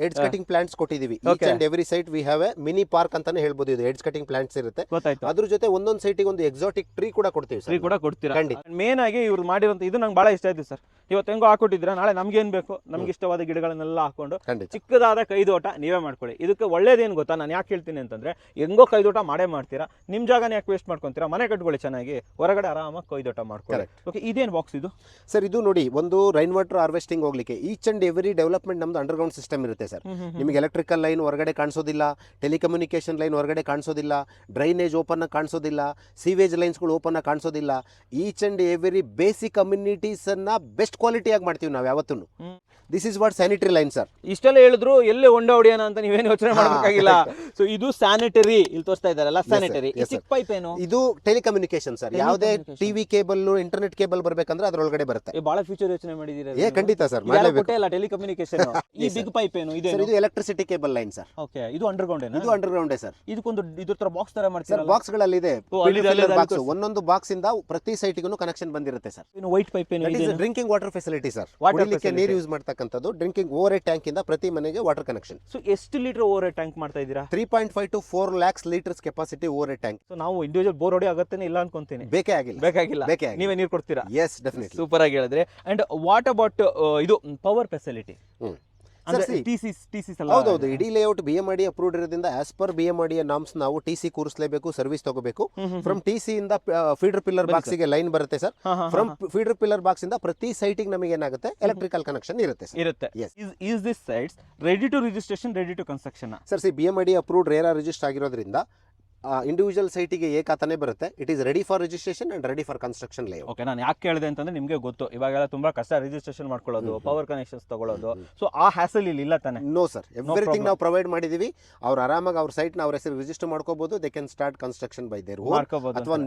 ಎಡ್ಜ್ ಕಟಿಂಗ್ ಪ್ಲಾಂಟ್ಸ್ ಕೊಟ್ಟಿದೀವಿ. Each and every site we have a mini park ಅಂತಾನೆ ಹೇಳ್ಬೋದು. ಇದು ಎಡ್ಜ್ ಕಟಿಂಗ್ ಪ್ಲಾಂಟ್ಸ್ ಇರುತ್ತೆ. ಅದ್ರ ಜೊತೆ ಒಂದೊಂದು ಸೈಟಿಗೆ ಒಂದು ಎಕ್ಸಾಟಿಕ್ ಟ್ರೀ ಕೂಡ ಕೊಡ್ತೀವಿ. ಟ್ರೀ ಕೂಡ ಕೊಡ್ತೀರಾ? ಮೇನ್ ಆಗಿ ಇವ್ರು ಮಾಡಿರುವಂತ ಇದು ನಂಗೆ ಬಹಳ ಇಷ್ಟ ಆಯ್ತು ಸರ್. ಇವತ್ತು ಹೆಂಗೋ ಹಾಕೊಟ್ಟಿದ್ರೆ ನಾಳೆ ನಮ್ಗೆ ಏನ್ ಬೇಕು ನಮ್ಗೆ ಇಷ್ಟವಾದ ಗಿಡಗಳನ್ನೆಲ್ಲ ಹಾಕೊಂಡು ಚಿಕ್ಕದಾದ ಕೈದೋಟ ನೀವೇ ಮಾಡ್ಕೊಳ್ಳಿ. ಇದಕ್ಕೆ ಒಳ್ಳೇದೇನು ಗೊತ್ತಾ, ನಾನು ಯಾಕೆ ಹೇಳ್ತೀನಿ ಅಂತಂದ್ರೆ ಹೆಂಗೋ ಕೈದೋಟ ಮಾಡೇ ಮಾಡ್ತೀರಾ, ನಿಮ್ ಜಾಗನ ಯಾಕೆ ವೇಸ್ಟ್ ಮಾಡ್ಕೊಂತೀರಾ? ಮನೆ ಕಟ್ಕೊಳ್ಳಿ ಚೆನ್ನಾಗಿ, ಹೊರಗಡೆ ಆರಾಮಾಗಿ ಕೈದೋಟ ಮಾಡ್ಕೊಳ್ಳಿ. ಓಕೆ, ಇದೇನು ಬಾಕ್ಸ್ ಇದು ಸರ್? ಇದು ನೋಡಿ ಒಂದು ರೈನ್ ವಾಟರ್ ಹಾರ್ವೆಸ್ಟಿಂಗ್ ಹೋಗ್ಲಿಕ್ಕೆ ಈಚ್ ಅಂಡ್ ಎವ್ರಿ ಡೆವಲಪ್ಮೆಂಟ್ ನಮ್ದು ಅಂಡರ್ಗ್ರೌಂಡ್ ಸಿಸ್ಟಮ್ ಇರುತ್ತೆ ಸರ್. ನಿಮಗೆ ಎಲೆಕ್ಟ್ರಿಕಲ್ ಲೈನ್ ಹೊರಗಡೆ ಕಾಣಿಸೋದಿಲ್ಲ, ಟೆಲಿಕಮ್ಯುನಿಕೇಶನ್ ಲೈನ್ ಹೊರಗಡೆ ಕಾಣಿಸೋದಿಲ್ಲ, ಡ್ರೈನೇಜ್ ಓಪನ್ ಆಗಿ ಕಾಣಿಸೋದಿಲ್ಲ, ಸೀವೇಜ್ ಲೈನ್ಸ್ಗಳು ಓಪನ್ ಆಗಿ ಕಾಣಿಸೋದಿಲ್ಲ. Each and every basic communities ಅನ್ನ ಬೆಸ್ಟ್ ಕ್ವಾಲಿಟಿಯಾಗಿ ಮಾಡ್ತೀವಿ ನಾವು ಯಾವತ್ತೂ. This is what sanitary line sir. ಇಷ್ಟೆಲ್ಲ ಹೇಳಿದ್ರು ಎಲ್ಲಿ ಹೊಂಡ ಹೊಡಿಯೋಣ ಅಂತ ನೀವೇನು ಯೋಚನೆ ಮಾಡಬೇಕಾಗಿಲ್ಲ. ಸೊ ಇದು ಸ್ಯಾನಿಟರಿ, ಇಲ್ಲಿ ತೋರಿಸ್ತಾ ಇದಾರಲ್ಲ ಸ್ಯಾನಿಟರಿ. ಚಿಕ್ಕ ಪೈಪ್ ಏನು? ಇದು ಟೆಲಿಕಮ್ಯುನಿಕೇಶನ್ ಸರ್. ಯಾವುದೇ ಟಿವಿ ಕೇಬಲ್, ಇಂಟರ್ನೆಟ್ ಕೇಬಲ್ ಬರ್ಬೇಕಂದ್ರೆ ಅದ್ರೊಳಗಡೆ ಬರುತ್ತೆ. ಬಹಳ ಫ್ಯೂಚರ್ ಯೋಚನೆ ಮಾಡಿದೀರಾ? ಖಂಡಿತ ಸರ್, ಟೆಲಿಕಮ್ಯುನಿಕೇಶನ್. ಈ ಬಿಗ್ ಪೈಪ್ ಏನು? ಇದು electricity cable line sir. Okay, ಇದು ಅಂಡರ್ಗ್ರೌಂಡ್ ಏನು? ಇದು ಅಂಡರ್ಗ್ರೌಂಡ್ ಸರ್. ಇದಕ್ಕೊಂದು ಇದ್ರ ತರ ಬಾಕ್ಸ್ ತರ ಮಾಡ್ತಾರೆ ಸರ್. ಬಾಕ್ಸ್ ಗಳಲ್ಲಿ ಇದೆ, ಒಂದೊಂದು ಬಾಕ್ಸ್ ಇಂದ ಪ್ರತಿ ಸೈಟ್ಗೂ ಕನೆಕ್ಷನ್ ಬಂದಿರುತ್ತೆ ಸರ್. ಇನ್ನು ವೈಟ್ ಪೈಪ್ ಏನು? Drinking water facility sir. ಕುಡಿಲಿಕ್ಕೆ ನೀರು ಯೂಸ್ ಮಾಡ್ತಕ್ಕಂಥದ್ದು. ಡ್ರಿಂಕಿಂಗ್ ಓವರ್ ಹೆಡ್ ಟ್ಯಾಂಕ್ ಇಂದ ಪ್ರತಿ ಮನೆಗೆ ವಾಟರ್ ಕನೆಕ್ಷನ್. ಸೊ ಎಷ್ಟು ಲೀಟರ್ ಓವರ್ ಹೆಡ್ ಟ್ಯಾಂಕ್ ಮಾಡ್ತಾ ಇದ್ದೀರಾ? 3.5 to 4 lakhs litres capacity over head tank. So ನಾವು ಇಂಡಿವಿಜುವಲ್ ಬೋರ್ ಹೊಡಿ ಆಗತ್ತೇನೆ ಇಲ್ಲ ಅನ್ಕೊಂತೀನಿ. ಬೇಕಾಗಿಲ್ಲ. ನೀವೇ ನೀರು ಕೊಡ್ತೀರಾ? S, definitely. ಸೂಪರ್ ಆಗಿ ಹೇಳಿದ್ರೆ. ಅಂಡ್ ವಾಟ್ ಅಬೌಟ್ ಇದು ಪವರ್ ಫೆಸಿಲಿಟಿ? ಹೌದೌದು, ಇಡೀ ಲೇಔಟ್ BMRD ಅಪ್ರೂವ್ಡ್ ಇರೋದ್ರಿಂದ ಆಸ್ ಪರ್ BMRD ನಾಮ್ಸ್ ನಾವು TC ಕೂರಿಸಲೇಬೇಕು, ಸರ್ವಿಸ್ ತಗೋಬೇಕು. ಫ್ರಮ್ TC ಇಂದ ಫೀಡರ್ ಪಿಲ್ಲರ್ ಬಾಕ್ಸ್ ಗೆ ಲೈನ್ ಬರುತ್ತೆ sir. From feeder pillar box ಇಂದ ಪ್ರತಿ ಸೈಟಿಗೆ ನಮಗೆ ಏನಾಗುತ್ತೆ ಎಲೆಕ್ಟ್ರಿಕಲ್ ಕನೆಕ್ಷನ್ ಇರುತ್ತೆ Yes. Is this sites ready to registration, ready to construction? Sir BMRD approved RERA register ಆಗಿರೋದ್ರಿಂದ ಇಂಡಿವಿಜುವಲ್ ಸೈಟಿಗೆ ಏಕಾತನೇ ಬರುತ್ತೆ. It is ready for registration and ready for construction layout. Okay, ನಾನು ಯಾಕೆ ಕೇಳಿದೆ ಅಂತಂದ್ರೆ ನಿಮಗೆ ಗೊತ್ತು ಇವಾಗೆಲ್ಲ ತುಂಬಾ ಕಷ್ಟ ರಿಜಿಸ್ಟ್ರೇಷನ್ ಮಾಡ್ಕೊಳ್ಳೋದು, ಪವರ್ ಕನೆಕ್ಷನ್ಸ್ ತಗೊಳ್ಳೋದು. ಸೊ ಆ ಹ್ಯಾಸಲ್ ಇಲ್ಲಿ ಇಲ್ಲ ತಾನೆ? ನೋ ಸರ್, ಎವ್ರಿಥಿಂಗ್ ನಾವು ಪ್ರೊವೈಡ್ ಮಾಡಿದೀವಿ. ಅವ್ರು ಆರಾಮಾಗಿ ಅವ್ರ ಸೈಟ್ ನ ಅವ್ರ ಹೆಸರು ರಿಜಿಸ್ಟರ್ ಮಾಡ್ಕೋಬಹುದು. They can start construction by their own, ಅಥವಾ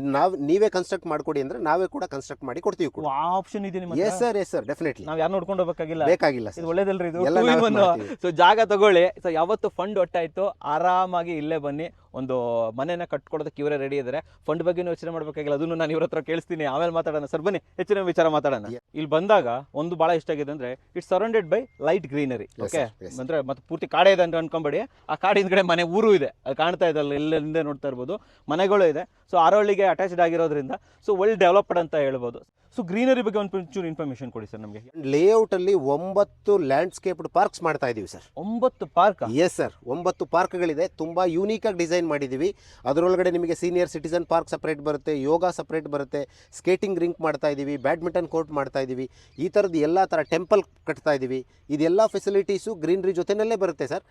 ನೀವೇ ಕನ್ಸ್ಟ್ರಕ್ಟ್ ಮಾಡ್ಕೊಡಿ ಅಂದ್ರೆ ನಾವೇ ಕೂಡ ಕನ್ಸ್ಟ್ರಕ್ಟ್ ಮಾಡಿ ಕೊಡ್ತೀವಿ ಕೂಡ. ಆ ಆಪ್ಷನ್ ಇದೆ ನಿಮಗೆ? Yes sir, definitely. ನಾವು ಯಾರು ನೋಡ್ಕೊಂಡು ಹೋಗಬೇಕಾಗಿಲ್ಲ, ಬೇಕಾಗಿಲ್ಲ. ಇದು ಒಳ್ಳೇದಲ್ರಿ ಇದು. ಸೊ ಜಾಗ ತಗೊಳ್ಳಿ. ಸೊ ಯಾವತ್ತು ಫಂಡ್ ಒಟ್ಟಾಯ್ತು ಆರಾಮಾಗಿ ಇಲ್ಲೇ ಬನ್ನಿ, ಒಂದು ಮನೆಯನ್ನ ಕಟ್ಕೊಡೋದಕ್ಕೆ ಇವರೇ ರೆಡಿ ಇದ್ದಾರೆ. ಫಂಡ್ ಬಗ್ಗೆ ಯೋಚನೆ ಮಾಡ್ಬೇಕಾಗಿಲ್ಲ, ಅದನ್ನು ನಾನು ಇವ್ರ ಹತ್ರ ಕೇಳಿಸ್ತೀನಿ, ಆಮೇಲೆ ಮಾತಾಡೋಣ. ಸರ್ ಬನ್ನಿ ಹೆಚ್ಚಿನ ವಿಚಾರ ಮಾತಾಡೋಣ. ಇಲ್ಲಿ ಬಂದಾಗ ಒಂದು ಬಹಳ ಇಷ್ಟ ಆಗಿದೆ ಅಂದ್ರೆ it's surrounded by light greenery. Okay, ಅಂದ್ರೆ ಮತ್ತೆ ಪೂರ್ತಿ ಕಾಡೇ ಇದೆ ಅಂತ ಅನ್ಕೊಂಬೇಡಿ. ಆ ಕಾಡಿನ ಮನೆ ಊರು ಇದೆ, ಅದು ಕಾಣ್ತಾ ಇದೆ ಅಲ್ಲ, ಎಲ್ಲ ಹಿಂದೆ ನೋಡ್ತಾ ಇರ್ಬೋದು, ಮನೆಗಳು ಇದೆ. ಸೊ ಆರೋಳಿಗೆ ಅಟ್ಯಾಚ್ಡ್ ಆಗಿರೋದ್ರಿಂದ ಸೊ ವೆಲ್ ಡೆವಲಪ್ಡ್ ಅಂತ ಹೇಳ್ಬೋದು. ಸೊ ಗ್ರೀನರಿ ಬಗ್ಗೆ ಒಂದು ಇನ್ಫಾರ್ಮೇಶನ್ ಕೊಡಿ ಸರ್ ನಮಗೆ. ಲೇಔಟ್ ಅಲ್ಲಿ 9 ಲ್ಯಾಂಡ್ಸ್ಕೇಪ್ಡ್ ಪಾರ್ಕ್ಸ್ ಮಾಡ್ತಾ ಇದೀವಿ ಸರ್. 9 ಪಾರ್ಕ್? Yes sir, 9 ಪಾರ್ಕ್ಗಳಿದೆ. ತುಂಬಾ ಯೂನಿಕ್ ಆಗಿ ಡಿಸೈನ್ ಮಾಡಿದೀವಿ. ಅದರೊಳಗಡೆ ನಿಮಗೆ ಸೀನಿಯರ್ ಸಿಟಿಸನ್ ಪಾರ್ಕ್ ಸಪರೇಟ್ ಬರುತ್ತೆ, ಯೋಗ ಸಪರೇಟ್ ಬರುತ್ತೆ, ಸ್ಕೇಟಿಂಗ್ ರಿಂಕ್ ಮಾಡ್ತಾ ಇದೀವಿ, ಬ್ಯಾಡ್ಮಿಂಟನ್ ಕೋರ್ಟ್ ಮಾಡ್ತಾ ಇದೀವಿ. ಈ ತರದ್ದು ಎಲ್ಲಾ ತರ ಟೆಂಪಲ್ ಕಟ್ತಾ ಇದೀವಿ. ಇದೆಲ್ಲ ಫೆಸಿಲಿಟೀಸು ಗ್ರೀನರಿ ಜೊತೆನಲ್ಲೇ ಬರುತ್ತೆ ಸರ್.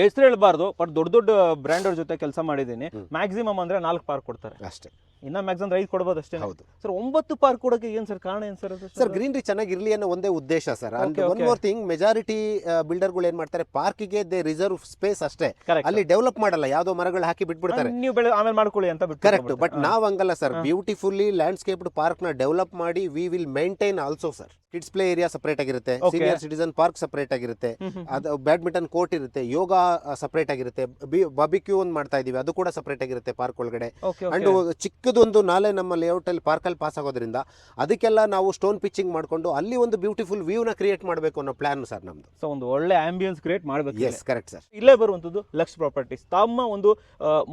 ಹೆಸರು ಹೇಳ್ಬಾರ್ದು, ಬಟ್ ದೊಡ್ಡ ದೊಡ್ಡ ಬ್ರ್ಯಾಂಡ್ ಅವ್ರ ಜೊತೆ ಕೆಲಸ ಮಾಡಿದ್ದೀನಿ. ಮ್ಯಾಕ್ಸಿಮಮ್ ಅಂದ್ರೆ 4 ಪಾರ್ಕ್ ಕೊಡ್ತಾರೆ ಅಷ್ಟೇ, ಇನ್ನ ಮ್ಯಾಕ್ಸಿಮಮ್ 5 ಕೊಡ್ಬೋದು ಅಷ್ಟೇ. ಹೌದು ಸರ್, 9 ಪಾರ್ಕ್ ಕೊಡೋಕೆ ಏನ್ ಸರ್ ಕಾರಣ? ಏನ್ ಸರ್ ಅದು? ಸರ್ ಗ್ರೀನರಿ ಚೆನ್ನಾಗಿರ್ಲಿ ಅನ್ನೋ ಒಂದೇ ಉದ್ದೇಶ sir. And one more thing, majority ಬಿಲ್ಡರ್ಗಳು ಏನ್ ಮಾಡ್ತಾರೆ, ಪಾರ್ಕಿಗೆ ದೇ ರಿಸರ್ವ್ ಸ್ಪೇಸ್ ಅಷ್ಟೇ, ಅಲ್ಲಿ ಡೆವಲಪ್ ಮಾಡಲ್ಲ, ಯಾವ್ದೋ ಮರಗಳು ಹಾಕಿ ಬಿಟ್ಬಿಡ್ತಾರೆ, ನೀವು ಆಮೇಲೆ ಮಾಡ್ಕೊಳ್ಳಿ ಅಂತ. ಕರೆಕ್ಟ್. ಬಟ್ ನಾವ್ ಹಂಗಲ್ಲ ಸರ್, ಬ್ಯೂಟಿಫುಲ್ಲಿ ಲ್ಯಾಂಡ್ಸ್ಕೇಪ್ಡ್ ಪಾರ್ಕ್ ನ ಡೆವಲಪ್ ಮಾಡಿ we will maintain also sir. Kids play area separate ಆಗಿರುತ್ತೆ, ಸೀನಿಯರ್ ಸಿಟಿಸನ್ ಪಾರ್ಕ್ ಸಪರೇಟ್ ಆಗಿರುತ್ತೆ, ಅದು ಬ್ಯಾಡ್ಮಿಂಟನ್ ಕೋರ್ಟ್ ಇರುತ್ತೆ, ಯೋಗ ಸಪರೇಟ್ ಆಗಿರುತ್ತೆ, ಬಾರ್ಬಿಕ್ಯೂ ಒಂದು ಮಾಡ್ತಾ ಇದೀವಿ, ಅದು ಕೂಡ ಸಪರೇಟ್ ಆಗಿರುತ್ತೆ ಪಾರ್ಕ್ ಒಳಗಡೆ. ಅಂಡ್ ಚಿಕ್ಕದೊಂದು ನಾಲೆ ನಮ್ಮ ಲೇಔಟ್ ಅಲ್ಲಿ ಪಾರ್ಕ್ ಅಲ್ಲಿ ಪಾಸ್ ಆಗೋದ್ರಿಂದ ಅದಕ್ಕೆಲ್ಲ ನಾವು ಸ್ಟೋನ್ ಪಿಚಿಂಗ್ ಮಾಡ್ಕೊಂಡು ಅಲ್ಲಿ ಒಂದು ಬ್ಯೂಟಿಫುಲ್ ವ್ಯೂ ನ ಕ್ರಿಯೇಟ್ ಮಾಡಬೇಕು ಅನ್ನೋ ಪ್ಲಾನ್ ಸರ್ ನಮ್ದು. ಸೊ ಒಂದು ಒಳ್ಳೆ ಆಂಬಿಯನ್ಸ್ ಕ್ರಿಯೇಟ್ ಮಾಡಬೇಕು. Yes correct sir. ಇಲ್ಲೇ ಬರುವಂತದ್ದು ಲಕ್ಸ್ ಪ್ರಾಪರ್ಟೀಸ್. ತಮ್ಮ ಒಂದು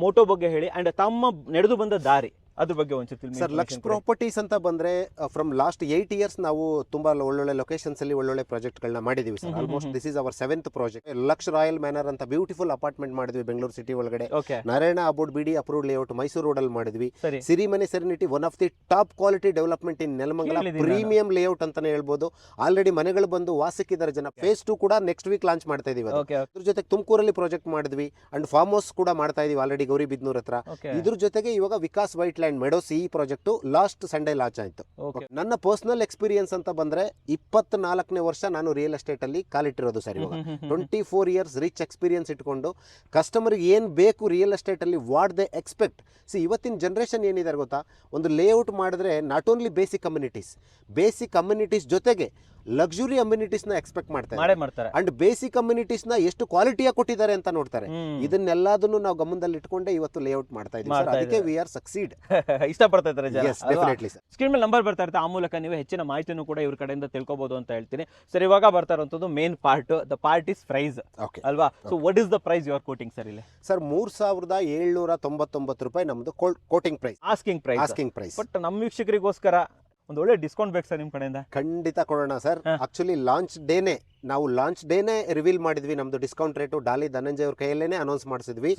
ಮೋಟೋ ಬಗ್ಗೆ ಹೇಳಿ, ಅಂಡ್ ತಮ್ಮ ನಡೆದು ಬಂದ ದಾರಿ ಅದ್ರ ಬಗ್ಗೆ ಒಂದ್ಸತಿ ಸರ್. ಲಕ್ಸ್ ಪ್ರಾಪರ್ಟೀಸ್ ಅಂತ ಬಂದ್ರೆ ಫ್ರಮ್ ಲಾಸ್ಟ್ 8 ಇಯರ್ಸ್ ನಾವು ತುಂಬಾ ಒಳ್ಳೊಳ್ಳೆ ಲೊಕೇಶನ್ಸ್ ಅಲ್ಲಿ ಒಳ್ಳೊಳ್ಳೆ ಪ್ರಾಜೆಕ್ಟ್ ಗಳನ್ನ ಮಾಡಿದೀವಿ sir. Almost this is our 7th project. Lux Royal Manor ಅಂತ ಬ್ಯೂಟಿಫುಲ್ ಅಪಾರ್ಟ್ಮೆಂಟ್ ಮಾಡಿದ್ವಿ ಬೆಂಗಳೂರು ಸಿಟಿ ಒಳಗಡೆ. ನಾರಾಯಣ ಅಬೋರ್ಡ್ BD approved layout Mysuru road ಅಲ್ಲಿ ಮಾಡಿದ್ವಿ. Sirimane serenity, one of the top quality development in Nelamangala, premium layout ಅಂತಾನೆ ಹೇಳ್ಬೋದು. ಆಲ್ರೆಡಿ ಮನೆಗಳು ಬಂದು ವಾಸಕ್ಕಿದ್ದಾರೆ ಜನ. ಫೇಸ್ 2 ಕೂಡ ನೆಕ್ಸ್ಟ್ ವೀಕ್ ಲಾಂಚ್ ಮಾಡ್ತಾ ಇದೀವಿ. ಅದ್ರ ಜೊತೆ ತುಮಕೂರಲ್ಲಿ ಪ್ರಾಜೆಕ್ಟ್ ಮಾಡಿದ್ವಿ, ಅಂಡ್ ಫಾರ್ಮ್ ಹೌಸ್ ಕೂಡ ಮಾಡ್ತಾ ಇದೀವಿ ಆಲ್ರೆಡಿ ಗೌರಿಬಿದನೂರ್ ಹತ್ರ. ಇದ್ರ ಜೊತೆಗೆ ಇವಾಗ ವಿಕಾಸ್ ವೈಟ್ ಲ್ಯಾಂಡ್ ಮೆಡೋಸ್ ಈ ಪ್ರಾಜೆಕ್ಟ್ ಲಾಸ್ಟ್ ಸಂಡೇ ಲಾಂಚ್ ಆಯ್ತು. ನನ್ನ ಪರ್ಸನಲ್ ಎಕ್ಸ್ಪೀರಿಯನ್ಸ್ ಅಂತ ಬಂದ್ರೆ 24ನೇ ವರ್ಷ ನಾನು ರಿಯಲ್ ಎಸ್ಟೇಟ್ ಅಲ್ಲಿ ಕಾಲಿಟ್ಟಿರೋದು ಸರ್. ಇವಾಗ 24 ಇಯರ್ಸ್ ರಿಚ್ ಎಕ್ಸ್ಪೀರಿಯನ್ಸ್ ಇಟ್ಕೊಂಡು ಕಸ್ಟಮರ್ ಏನ್ ಬೇಕು ರಿಯಲ್ ಎಸ್ಟೇಟ್ ಅಲ್ಲಿ, ವಾಟ್ ದೇ ಎಕ್ಸ್ಪೆಕ್ಟ್. ಇವತ್ತಿನ ಜನರೇಷನ್ ಏನಿದೆ ಗೊತ್ತಾ, ಒಂದು ಲೇಔಟ್ ಮಾಡಿದ್ರೆ ನಾಟ್ ಓನ್ಲಿ ಬೇಸಿಕ್ ಕಮ್ಯುನಿಟೀಸ್ ಜೊತೆಗೆ ಲಕ್ಸುರಿ ಅಮ್ಯುನಿಟೀಸ್ ನ ಎಕ್ಸ್ಪೆಕ್ಟ್ ಮಾಡ್ತಾರೆ. ಅಂಡ್ ಬೇಸಿಕ್ ಅಮ್ಯುನಿಟೀಸ್ ನ ಎಷ್ಟು ಕ್ವಾಲಿಟಿಯಾಗಿ ಕೊಟ್ಟಿದ್ದಾರೆ ಅಂತ ನೋಡ್ತಾರೆ. ಇದನ್ನೆಲ್ಲದನ್ನು ನಾವು ಗಮನದಲ್ಲಿ ಇಟ್ಕೊಂಡೆ ಇವತ್ತು ಲೇಔಟ್ ಮಾಡ್ತಾ ಇದ್ದೀವಿ. ಅದಕ್ಕೆ ವಿ ಆರ್ ಸಕ್ಸೀಡ್. ಇಷ್ಟಪಡ್ತಾ ಇದ್ದಾರೆ ಜನ. Yes, definitely sir. ಸ್ಕ್ರೀನ್ ಮೇಲೆ ನಂಬರ್ ಬರ್ತಾ ಇರುತ್ತೆ, ಆ ಮೂಲಕ ನೀವು ಹೆಚ್ಚಿನ ಮಾಹಿತಿಯನ್ನು ಕೂಡ ಇವ್ರ ಕಡೆಯಿಂದ ತಿಳ್ಕೊಬಹುದು ಅಂತ ಹೇಳ್ತೀನಿ ಸರ್. ಇವಾಗ ಬರ್ತಾ ಇರುವಂತದ್ದು main part, the part is price ಅಲ್ವಾ? So what is the price you are quoting sir ಇಲ್ಲಿ? ಸರ್ 3799 ರೂಪಾಯಿ ನಮ್ದು quoting price, asking price. But ನಮ್ಮ ವೀಕ್ಷಕರಿಗೋಸ್ಕರ ಒಂದು ಒಳ್ಳೆ ಡಿಸ್ಕೌಂಟ್ ಬೇಕು ಸರ್ ನಿಮ್ ಕಡೆಯಿಂದ. ಖಂಡಿತ ಕೊಡೋಣ ಸರ್. ಆಕ್ಚುಲಿ ಲಾಂಚ್ ಡೇನೆ ರಿವೀಲ್ ಮಾಡಿದ್ವಿ ನಮ್ದು ಡಿಸ್ಕೌಂಟ್ ರೇಟು. ಡಾಲಿ ಧನಂಜಯ್ ಅವ್ರ ಕೈಯಲ್ಲೇನೆ ಅನೌನ್ಸ್ ಮಾಡಿಸಿದ್ವಿ.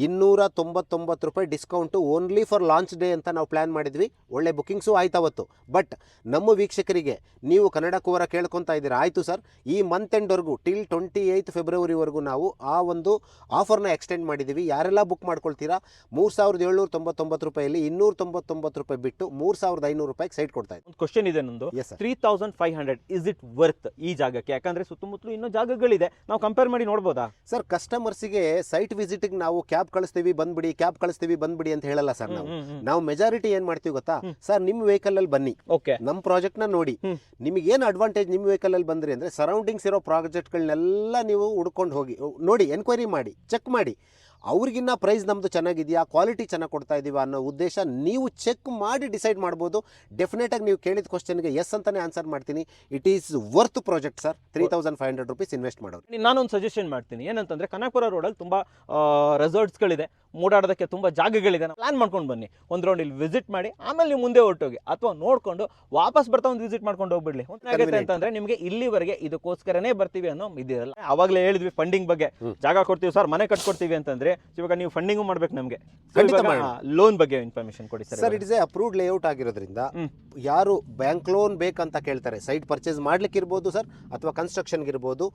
299 ರೂಪಾಯಿ discount only for launch day ಅಂತ ನಾವು ಪ್ಲಾನ್ ಮಾಡಿದ್ವಿ. ಒಳ್ಳೆ ಬುಕಿಂಗ್ಸು ಆಯ್ತು ಅವತ್ತು. ಬಟ್ ನಮ್ಮ ವೀಕ್ಷಕರಿಗೆ ನೀವು ಕನ್ನಡ ಕುವರ ಕೇಳ್ಕೊಂತ ಇದ್ದೀರಾ, ಆಯ್ತು ಸರ್, ಈ ಮಂತ್ ಎಂಡ್ ವರ್ಗೂ ಟಿಲ್ 28 ಫೆಬ್ರವರಿವರೆಗೂ ನಾವು ಆ ಒಂದು ಆಫರ್ನ ಎಕ್ಸ್ಟೆಂಡ್ ಮಾಡಿದೀವಿ. ಯಾರೆಲ್ಲ ಬುಕ್ ಮಾಡ್ಕೊಳ್ತೀರಾ 3799 ರೂಪಾಯಲ್ಲಿ 299 ರೂಪಾಯಿ ಬಿಟ್ಟು 3500 ರೂಪಾಯಿಗೆ ಸೈಟ್ ಕೊಡ್ತಾ ಇದ್ದೀವಿ. ಕ್ವಶನ್ ಇದೆ ನಂದು, 3500 ಇಸ್ ಇಟ್ ವರ್ತ್ ಈ ಜಾಗಕ್ಕೆ? ಯಾಕಂದ್ರೆ ಸುತ್ತಮುತ್ತಲು ಇನ್ನೂ ಜಾಗಗಳಿದೆ, ನಾವು ಕಂಪೇರ್ ಮಾಡಿ ನೋಡ್ಬೋದಾ ಸರ್? ಕಸ್ಟಮರ್ಸ್ಗೆ ಸೈಟ್ ವಿಸಿಟ್ ನಾವು ಕ್ಯಾಬ್ ಕಳಿಸ್ತೀವಿ ಬಂದ್ಬಿಡಿ ಅಂತ ಹೇಳಲ್ಲ ಸರ್. ನಾವು ಮೆಜಾರಿಟಿ ಏನ್ ಮಾಡ್ತೀವಿ ಗೊತ್ತಾ ಸರ್, ನಿಮ್ ವೆಹಿಕಲ್ ಅಲ್ಲಿ ಬನ್ನಿ, ನಮ್ ಪ್ರಾಜೆಕ್ಟ್ ನ ನೋಡಿ, ನಿಮಗೆ ಏನ್ ಅಡ್ವಾಂಟೇಜ್ ನಿಮ್ ವೆಹಿಕಲ್ ಅಲ್ಲಿ ಬಂದ್ರಿ ಅಂದ್ರೆ ಸರೌಂಡಿಂಗ್ಸ್ ಇರೋ ಪ್ರಾಜೆಕ್ಟ್ ಗಳನ್ನೆಲ್ಲ ನೀವು ಹುಡ್ಕೊಂಡು ಹೋಗಿ ನೋಡಿ, ಎನ್ಕ್ವೈರಿ ಮಾಡಿ, ಚೆಕ್ ಮಾಡಿ. ಅವ್ರಿಗಿನ್ನ ಪ್ರೈಸ್ ನಮ್ಮದು ಚೆನ್ನಾಗಿದೆಯಾ, ಕ್ವಾಲಿಟಿ ಚೆನ್ನಾಗಿ ಕೊಡ್ತಾ ಇದೀವ ಅನ್ನೋ ಉದ್ದೇಶ ನೀವು ಚೆಕ್ ಮಾಡಿ ಡಿಸೈಡ್ ಮಾಡ್ಬೋದು. ಡೆಫಿನೆಟಾಗಿ ನೀವು ಕೇಳಿದ ಕ್ವಶನ್ಗೆ ಎಸ್ ಅಂತಲೇ ಆನ್ಸರ್ ಮಾಡ್ತೀನಿ. It is worth project sir. 3,500 rupees invest ಮಾಡೋದು. ನಾನೊಂದು ಸಜೆಷನ್ ಮಾಡ್ತೀನಿ ಏನಂತಂದ್ರೆ, ಕನಕಪುರ ರೋಡಲ್ಲಿ ತುಂಬ ರೆಸಾರ್ಟ್ಸ್ಗಳಿದೆ, ಓಡಾಡೋದಕ್ಕೆ ತುಂಬ ಜಾಗಗಳಿದೆ. ಪ್ಲಾನ್ ಮಾಡ್ಕೊಂಡು ಬನ್ನಿ, ಒಂದು ರೌಂಡ್ ಇಲ್ಲಿ ವಿಸಿಟ್ ಮಾಡಿ, ಆಮೇಲೆ ನೀವು ಮುಂದೆ ಹೊರಟೋಗಿ, ಅಥವಾ ನೋಡ್ಕೊಂಡು ವಾಪಸ್ ಬರ್ತಾ ಒಂದು ವಿಸಿಟ್ ಮಾಡ್ಕೊಂಡು ಹೋಗ್ಬಿಡ್ಲಿ. ಏನಾಗುತ್ತೆ ಅಂತಂದ್ರೆ, ನಿಮಗೆ ಇಲ್ಲಿವರೆಗೆ ಇದಕ್ಕೋಸ್ಕರನೇ ಬರ್ತೀವಿ ಅನ್ನೋ ಇದಿರಲ್ಲ. ಅವಾಗಲೇ ಹೇಳಿದ್ವಿ ಫಂಡಿಂಗ್ ಬಗ್ಗೆ, ಜಾಗ ಕೊಡ್ತೀವಿ ಸರ್, ಮನೆ ಕಟ್ಕೊಡ್ತೀವಿ ಅಂತಂದ್ರೆ ಇವಾಗ ನೀವು ಫಂಡಿಂಗ್ ಮಾಡ್ಬೇಕು ನಮಗೆ. ಲೋನ್ ಬಗ್ಗೆ ಇನ್ಫಾರ್ಮೇಶನ್ ಕೊಡಿ sir. Sir, it is A approved layout ಆಗಿರೋದ್ರಿಂದ ಯಾರು ಬ್ಯಾಂಕ್ ಲೋನ್ ಬೇಕಂತ ಕೇಳ್ತಾರೆ, ಸೈಟ್ ಪರ್ಚೇಸ್ ಮಾಡ್ಲಿಕ್ಕೆ ಇರ್ಬೋದು ಸರ್, ಅಥವಾ ಕನ್ಸ್ಟ್ರಕ್ಷನ್ಗೆ ಇರ್ಬೋದು,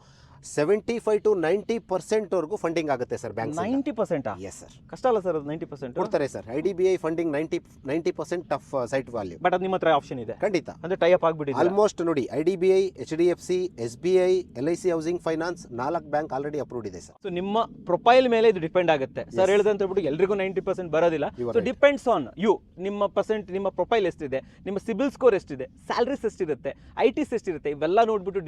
75 to 90% ವರೆಗೂ ಫಂಡಿಂಗ್ ಆಗುತ್ತೆ ಸರ್ ಬ್ಯಾಂಕ್. 90%? Yes sir. ಕಷ್ಟ ಅಲ್ಲ ಸರ್ ಅದು 90% ಕೊಡ್ತಾರೆ sir. IDBI funding 90% off site value. But ಅದು ನಿಮ್ಮ ಹತ್ರ ಆಪ್ಷನ್ ಇದೆ ಖಂಡಿತ. ಅಂದ್ರೆ ಟೈ ಅಪ್ ಆಗ್ಬಿಟ್ಟಿದೆ ಆಲ್ಮೋಸ್ಟ್ ನೋಡಿ, IDBI, HDFC, SBI, LIC housing finance, 4 bank already approved ಇದೆ ಸರ್. ಸೊ ನಿಮ್ಮ ಪ್ರೊಫೈಲ್ ಮೇಲೆ ಇದು ಡಿಪೆಂಡ್ ಆಗುತ್ತೆ ಸರ್. ಹೇಳಿದಂತ ಹೇಳ್ಬಿಟ್ಟು ಎಲ್ರಿಗೂ 90% ಬರೋದಿಲ್ಲ. So depends on you. ನಿಮ್ಮ ಪ್ರೊಫೈಲ್ ಎಷ್ಟಿದೆ, ನಿಮ್ಮ ಸಿಬಿಲ್ ಸ್ಕೋರ್ ಎಷ್ಟಿದೆ, ಸ್ಯಾಲರೀಸ್ ಎಷ್ಟಿರುತ್ತೆ, ITs ಎಷ್ಟಿರುತ್ತೆ, ಇವೆಲ್ಲ ನೋಡ್ಬಿಟ್ಟು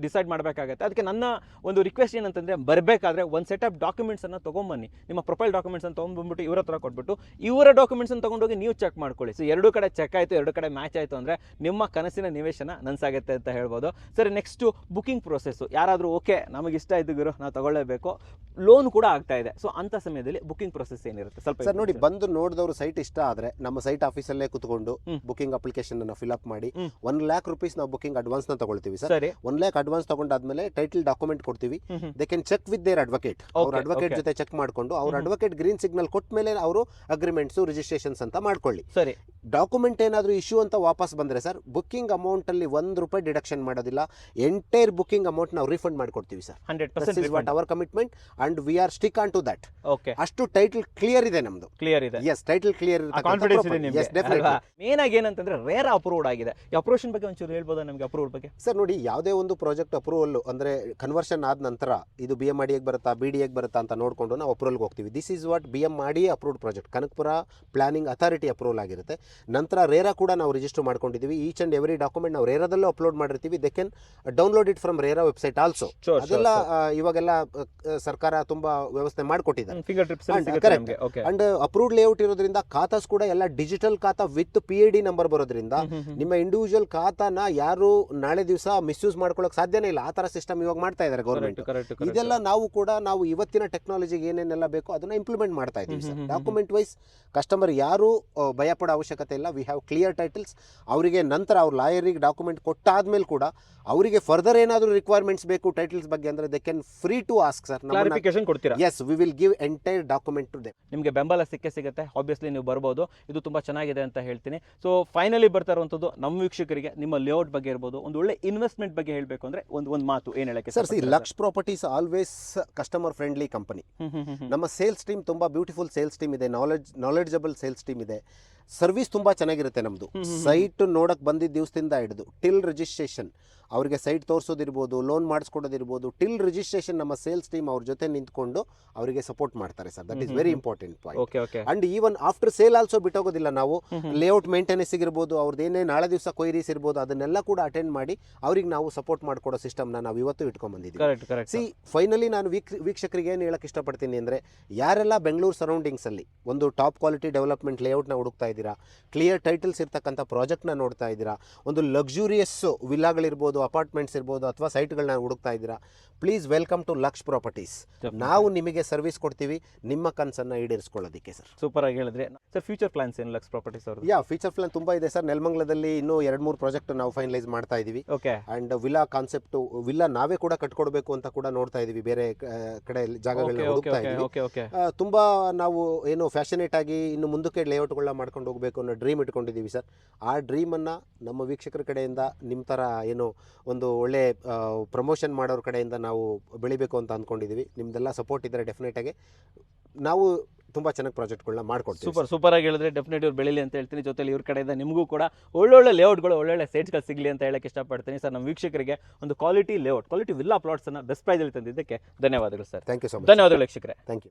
ಡಿಸೈಡ್ ಮಾಡಬೇಕಾಗುತ್ತೆ. ಅದಕ್ಕೆ ನನ್ನ ಒಂದು ರಿಕ್ವೆಸ್ಟ್ ಏನಂತಂದ್ರೆ, ಬರಬೇಕಾದ್ರೆ ಒಂದು ಸೆಟ್ ಆಫ್ ಡಾಕ್ಯುಮೆಂಟ್ಸ್ ಅನ್ನ ತಗೊಂಬನ್ನಿ. ನಿಮ್ಮ ಪ್ರೊಫೈಲ್ ಡಾಕ್ಯುಮೆಂಟ್ಸ್ ಅನ್ನು ತಗೊಂಡ್ಬಂದ್ಬಿಟ್ಟು ಇವ್ರ ಹತ್ರ ಕೊಟ್ಬಿಟ್ಟು, ಇವರ ಡಾಕ್ಯುಮೆಂಟ್ಸ್ ಅನ್ನು ತಗೊಂಡೋಗಿ ನೀವು ಚೆಕ್ ಮಾಡ್ಕೊಳ್ಳಿ. ಸೊ ಎರಡು ಕಡೆ ಚೆಕ್ ಆಯ್ತು, ಎರಡು ಕಡೆ ಮ್ಯಾಚ್ ಆಯ್ತು ಅಂದ್ರೆ ನಿಮ್ಮ ಕನಸಿನ ನಿವೇಶನ ನನ್ಸಾಗುತ್ತೆ ಅಂತ ಹೇಳ್ಬೋದು. ಸರಿ, ನೆಕ್ಸ್ಟ್ ಬುಕಿಂಗ್ ಪ್ರೊಸೆಸ್. ಯಾರಾದರೂ ಓಕೆ ನಮಗೆ ಇಷ್ಟ ಆಯ್ತು ಗುರು, ನಾವು ತಗೊಳ್ಳೇಬೇಕು, ಲೋನ್ ಕೂಡ ಆಗ್ತಾ ಇದೆ, ಸೊ ಅಂತ ಸಮಯದಲ್ಲಿ ಬುಕಿಂಗ್ ಪ್ರೊಸೆಸ್ ಏನಿರುತ್ತೆ ಸ್ವಲ್ಪ ಸರ್ ನೋಡಿ, ಬಂದು ನೋಡಿದವರು ಸೈಟ್ ಇಷ್ಟ ಆದ್ರೆ ನಮ್ಮ ಸೈಟ್ ಆಫೀಸಲ್ಲೇ ಕುತ್ಕೊಂಡು ಬುಕಿಂಗ್ ಅಪ್ಲಿಕೇಶನ್ ಅನ್ನು ಫಿಲ್ ಅಪ್ ಮಾಡಿ 1 lakh rupees ನಾವು ಬುಕಿಂಗ್ ಅಡ್ವಾನ್ಸ್ ನ ತಗೊಳ್ತೀವಿ ಸರ್. 1 lakh ಅಡ್ವಾನ್ಸ್ ತಗೊಂಡಾದ್ಮೇಲೆ ಟೈಟಲ್ ಡಾಕ್ಯುಮೆಂಟ್ ಕೊಡ್ತೀವಿ. They can check with their advocate. ಅವ್ರ ಅಡ್ವೊಕೇಟ್ ಜೊತೆ ಚೆಕ್ ಮಾಡ್ಕೊಂಡು, ಅವ್ರ ಅಡ್ವೊಕೇಟ್ ಗ್ರೀನ್ ಸಿಗ್ನಲ್ ಕೊಟ್ಟ ಮೇಲೆ ಅವರು ಅಗ್ರಿಮೆಂಟ್ಸ್, ರಿಜಿಸ್ಟ್ರೇಷನ್ಸ್ ಅಂತ ಮಾಡ್ಕೊಳ್ಳಿ. ಸರಿ, ಡಾಕ್ಯುಮೆಂಟ್ ಏನಾದರೂ ಇಶ್ಯೂ ಅಂತ ವಾಪಸ್ ಬಂದ್ರೆ ಸರ್, ಬುಕಿಂಗ್ ಅಮೌಂಟ್ ಅಲ್ಲಿ ₹1 ಡಿಡಕ್ಷನ್ ಮಾಡೋದಿಲ್ಲ. ಎಂಟೈರ್ ಬುಕಿಂಗ್ ಅಮೌಂಟ್ ನಾವು ರಿಫಂಡ್ ಮಾಡ್ಕೊಡ್ತೀವಿ sir. 100% what our commitment and we are stick on to that. Okay, ಅಷ್ಟು ಟೈಟಲ್ ಕ್ಲಿಯರ್ ಇದೆ ನಮ್ದು. ಕ್ಲಿಯರ್ ಇದೆ. ಎಸ್, ಟೈಟಲ್ ಕ್ಲಿಯರ್ ಇದೆ. ಕಾನ್ಫಿಡೆನ್ಸ್ ಇದೆ ನಿಮಗೆ. ಮೇನ್ ಆಗಿ ಏನಂತಂದ್ರೆ, ರೇರ್ ಅಪ್ರೂವ್ಡ್ ಆಗಿದೆ. ಈ ಅಪ್ರೂವಲ್ ಬಗ್ಗೆ ಒಂಚೂರು ಹೇಳ್ಬೋದಾ ನಮಗೆ? ಅಪ್ರೂವಲ್ ಬಗ್ಗೆ ಸರ್ ನೋಡಿ, ಯಾವುದೇ ಒಂದು ಪ್ರಾಜೆಕ್ಟ್ ಅಪ್ರೂವಲ್ ಅಂದ್ರೆ ಕನ್ವರ್ಷನ್ ಆದ ನಂತರ ಇದು BMRDA ಬರುತ್ತಾ, BDA ಬರುತ್ತಾ ಅಂತ ನೋಡಿಕೊಂಡು ನಾವು ಅಪ್ರೂವಲ್ಗೆ ಹೋಗ್ತೀವಿ. This is what BMRDA approved project, Kanakapura planning authority approval ಆಗಿರುತ್ತೆ. ನಂತರ ರೇರಾ ಕೂಡ ನಾವು ರಿಜಿಸ್ಟರ್ ಮಾಡ್ಕೊಂಡಿದ್ದೀವಿ. ಈಚ್ ಅಂಡ್ ಎವರಿ ಡಾಕ್ಯುಮೆಂಟ್ ನಾವು ರೇರಾದಲ್ಲೂ ಅಪ್ಲೋಡ್ ಮಾಡಿರ್ತೀವಿ. They can download it from RERA website also. ಅದೆಲ್ಲ ಇವಾಗೆಲ್ಲ ಸರ್ಕಾರ ತುಂಬಾ ವ್ಯವಸ್ಥೆ ಮಾಡಿಕೊಟ್ಟಿದ್ದಾರೆ. ಅಂಡ್ ಅಪ್ರೂವ್ಡ್ ಲೇಔಟ್ ಇರೋದ್ರಿಂದ ಖಾತಾಸ್ ಕೂಡ ಎಲ್ಲ ಡಿಜಿಟಲ್ ಖಾತಾ ವಿತ್ PID ನಂಬರ್ ಬರೋದ್ರಿಂದ ನಿಮ್ಮ ಇಂಡಿವಿಜುವಲ್ ಖಾತಾನ ಯಾರು ನಾಳೆ ದಿವಸ ಮಿಸ್ಯೂಸ್ ಮಾಡ್ಕೊಳ್ಳೋಕೆ ಸಾಧ್ಯನೇ ಇಲ್ಲ. ಆ ತರ ಸಿಸ್ಟಮ್ ಇವಾಗ ಮಾಡ್ತಾ ಇದ್ದಾರೆ ಗೌರ್ಮೆಂಟ್. ಇದೆಲ್ಲ ನಾವು ಇವತ್ತಿನ ಟೆಕ್ನಾಲಜಿಗೆ ಏನೇನೆಲ್ಲ ಬೇಕೋ ಅದನ್ನ ಇಂಪ್ಲಿಮೆಂಟ್ ಮಾಡ್ತಾ ಇದ್ದೀವಿ. ಡಾಕ್ಯುಮೆಂಟ್ ವೈಸ್ ಕಸ್ಟಮರ್ ಯಾರು ಭಯ ಪಡೋ ಅವಶ್ಯಕತೆ ಇಲ್ಲ. We have clear titles. ಅವರಿಗೆ ನಂತರ ಅವ್ರ ಲಾಯರಿಗೆ ಡಾಕ್ಯುಮೆಂಟ್ ಕೊಟ್ಟಾದ್ಮೇಲೆ ಕೂಡ ಅವರಿಗೆ ಫರ್ದರ್ ಏನಾದರೂ ರಿಕ್ವೈರ್ಮೆಂಟ್ಸ್ ಬೇಕು ಟೈಟಲ್ಸ್ ಬಗ್ಗೆ ಅಂದ್ರೆ they can free to ask sir. Clarification ಕೊಡ್ತೀರಾ? Yes, we will give entire document to them. ನಿಮಗೆ ಬೆಂಬಲ ಸಿಗುತ್ತೆ. ಆಬ್ವಿಯಸ್ಲಿ ನೀವು ಬರ್ಬೋದು. ಇದು ತುಂಬಾ ಚೆನ್ನಾಗಿದೆ ಅಂತ ಹೇಳ್ತೀನಿ. ಸೊ ಫೈನಲಿ ಬರ್ತಾ ಇರುವಂತದ್ದು ನಮ್ಮ ವೀಕ್ಷಕರಿಗೆ ನಿಮ್ಮ ಲೇಔಟ್ ಬಗ್ಗೆ ಇರ್ಬೋದು, ಒಂದು ಒಳ್ಳೆ ಇನ್ವೆಸ್ಟ್ಮೆಂಟ್ ಬಗ್ಗೆ ಹೇಳಬೇಕು ಅಂದ್ರೆ ಒಂದು ಮಾತು ಏನು ಹೇಳಕ್ಕೆ sir? Laksh properties always customer friendly company. ನಮ್ಮ ಸೇಲ್ಸ್ ಟೀಮ್ ತುಂಬಾ ಬ್ಯೂಟಿಫುಲ್ ಸೇಲ್ಸ್ ಟೀಮ್ ಇದೆ, ನಾಲೆಡ್ಜಬಲ್ ಸೇಲ್ಸ್ ಟೀಮ್ ಇದೆ. ಸರ್ವಿಸ್ ತುಂಬಾ ಚೆನ್ನಾಗಿರುತ್ತೆ ನಮ್ದು. ಸೈಟ್ ನೋಡಕ್ ಬಂದಿದ್ದ ದಿವಸದಿಂದ ಹಿಡಿದು ಟಿಲ್ ರಿಜಿಸ್ಟ್ರೇಷನ್, ಅವರಿಗೆ ಸೈಟ್ ತೋರಿಸೋದಿರ್ಬೋದು, ಲೋನ್ ಮಾಡಿಸ್ಕೊಡೋದಿರ್ಬೋದು, ಟಿಲ್ ರಿಜಿಸ್ಟ್ರೇಷನ್ ನಮ್ಮ ಸೇಲ್ಸ್ ಟೀಮ್ ಅವ್ರ ಜೊತೆ ನಿಂತ್ಕೊಂಡು ಅವರಿಗೆ ಸಪೋರ್ಟ್ ಮಾಡ್ತಾರೆ sir. That is very important point. And even after sale also ಬಿಟ್ಟೋಗೋದಿಲ್ಲ ನಾವು. ಲೇಔಟ್ ಮೇಂಟೆನೆನ್ಸ್ ಇರ್ಬೋದು, ಅವ್ರದ್ದು ಏನೇ ನಾಳೆ ದಿವಸ ಕೊಯ್ರೀಸ್ ಇರ್ಬೋದು, ಅದನ್ನೆಲ್ಲ ಕೂಡ ಅಟೆಂಡ್ ಮಾಡಿ ಅವ್ರಿಗೆ ನಾವು ಸಪೋರ್ಟ್ ಮಾಡ್ಕೊಡೋ ಸಿಸ್ಟಮ್ನ ನಾವು ಇವತ್ತು ಇಟ್ಕೊಂಡ್ ಬಂದಿದ್ದೀವಿ. ಸಿ, ಫೈನಲಿ ನಾನು ವೀಕ್ಷಕರಿಗೆ ಏನು ಹೇಳಕ್ ಇಷ್ಟಪಡ್ತೀನಿ ಅಂದ್ರೆ, ಯಾರೆಲ್ಲ ಬೆಂಗಳೂರು ಸರೌಂಡಿಂಗ್ಸ್ ಅಲ್ಲಿ ಒಂದು ಟಾಪ್ ಕ್ವಾಲಿಟಿ ಡೆವಲಪ್ಮೆಂಟ್ ಲೇಔಟ್ನ ಹುಡುಕ್ತಾ ಇದ್ದೀರಾ, ಕ್ಲಿಯರ್ ಟೈಟಲ್ಸ್ ಇರ್ತಕ್ಕಂಥ ಪ್ರಾಜೆಕ್ಟ್ನ ನೋಡ್ತಾ ಇದ್ದೀರಾ, ಒಂದು ಲಕ್ಸುರಿಯಸ್ ವಿಲ್ಲಾಗಳಿರ್ಬೋದು, ಅಪಾರ್ಟ್ಮೆಂಟ್ಸ್ ಇರ್ಬೋದು, ಅಥವಾ ಸೈಟ್ಗಳನ್ನ ಹುಡುಕ್ತಾ ಇದ್ದೀರಾ, please welcome to Laksh properties. ನಾವು ನಿಮಗೆ ಸರ್ವಿಸ್ ಕೊಡ್ತೀವಿ ನಿಮ್ಮ ಕನಸನ್ನ ಈಡೇರಿಸಿಕೊಳ್ಳೋದಕ್ಕೆ ಸರ್. ಸೂಪರ್ ಆಗಿ ಹೇಳಿದ್ರೆ ಸರ್. ಫ್ಯೂಚರ್ ಪ್ಲಾನ್ಸ್ ಏನು ಲಕ್ಷ್ ಪ್ರಾಪರ್ಟೀಸ್ ಅವರು? ಫ್ಯೂಚರ್ ಪ್ಲಾನ್ ತುಂಬಾ ಇದೆ ಸರ್. ನೆಲಮಂಗಲದಲ್ಲಿ ಇನ್ನೂ 2-3 ಪ್ರಾಜೆಕ್ಟ್ ನಾವು ಫೈನಲೈಸ್ ಮಾಡ್ತಾ ಇದೀವಿ. ಅಂಡ್ ವಿಲ್ಲಾ ಕಾನ್ಸೆಪ್ಟ್, ವಿಲ್ಲಾ ನಾವೇ ಕೂಡ ಕಟ್ಕೊಡ್ಬೇಕು ಅಂತ ಕೂಡ ನೋಡ್ತಾ ಇದೀವಿ. ಬೇರೆ ಕಡೆ ಜಾಗಗಳನ್ನ ಹುಡುಕ್ತಾ ಇದೀವಿ. ತುಂಬಾ ನಾವು ಏನು ಫ್ಯಾಷನೇಟ್ ಆಗಿ ಇನ್ನು ಮುಂದಕ್ಕೆ ಲೇಔಟ್ಗಳನ್ನ ಮಾಡ್ಕೊಂಡು ಹೋಗ್ಬೇಕು ಅನ್ನೋ ಡ್ರೀಮ್ ಇಟ್ಕೊಂಡಿದೀವಿ ಸರ್. ಆ ಡ್ರೀಮ್ ಅನ್ನ ನಮ್ಮ ವೀಕ್ಷಕರ ಕಡೆಯಿಂದ, ನಿಮ್ಮ ತರ ಏನು ಒಂದು ಒಳ್ಳೆ ಪ್ರಮೋಷನ್ ಮಾಡೋರ ಕಡೆಯಿಂದ ನಾವು ಬೆಳಿಬೇಕು ಅಂತ ಅಂದ್ಕೊಂಡಿದ್ದೀವಿ. ನಿಮ್ದೆಲ್ಲ ಸಪೋರ್ಟ್ ಇದ್ದರೆ ಡೆಫಿನೆಟ್ ಆಗಿ ನಾವು ತುಂಬ ಚೆನ್ನಾಗಿ ಪ್ರಾಜೆಕ್ಟ್ಗಳನ್ನ ಮಾಡ್ಕೊಡ್ತೀವಿ. ಸೂಪರ್ ಆಗಿ ಹೇಳಿದ್ರೆ ಡೆಫಿನೆಟ್ ಇವ್ರು ಬೆಳಿಲಿ ಅಂತ ಹೇಳ್ತೀನಿ. ಜೊತೆಲಿ ಇವ್ರ ಕಡೆಯಿಂದ ನಿಮಗೂ ಕೂಡ ಒಳ್ಳೊಳ್ಳೆ ಲೇಔಟ್ಗಳು, ಒಳ್ಳೊಳ್ಳೆ ಸೈಟ್ಸ್ಗಳು ಸಿಗಲಿ ಅಂತ ಹೇಳಕ್ಕೆ ಇಷ್ಟಪಡ್ತೀನಿ ಸರ್. ನಮ್ಮ ವೀಕ್ಷಕರಿಗೆ ಒಂದು ಕ್ವಾಲಿಟಿ ಲೇಔಟ್, ಕ್ವಾಲಿಟಿ ವಿಲ್ಲಾ ಪ್ಲಾಟ್ಸನ್ನು ಬೆಸ್ಟ್ ಪ್ರೈಸಲ್ಲಿ ತಂದಿದ್ದಕ್ಕೆ ಧನ್ಯವಾದಗಳು sir. Thank you so much. ಧನ್ಯವಾದಗಳು ವೀಕ್ಷಕರೇ. Thank you.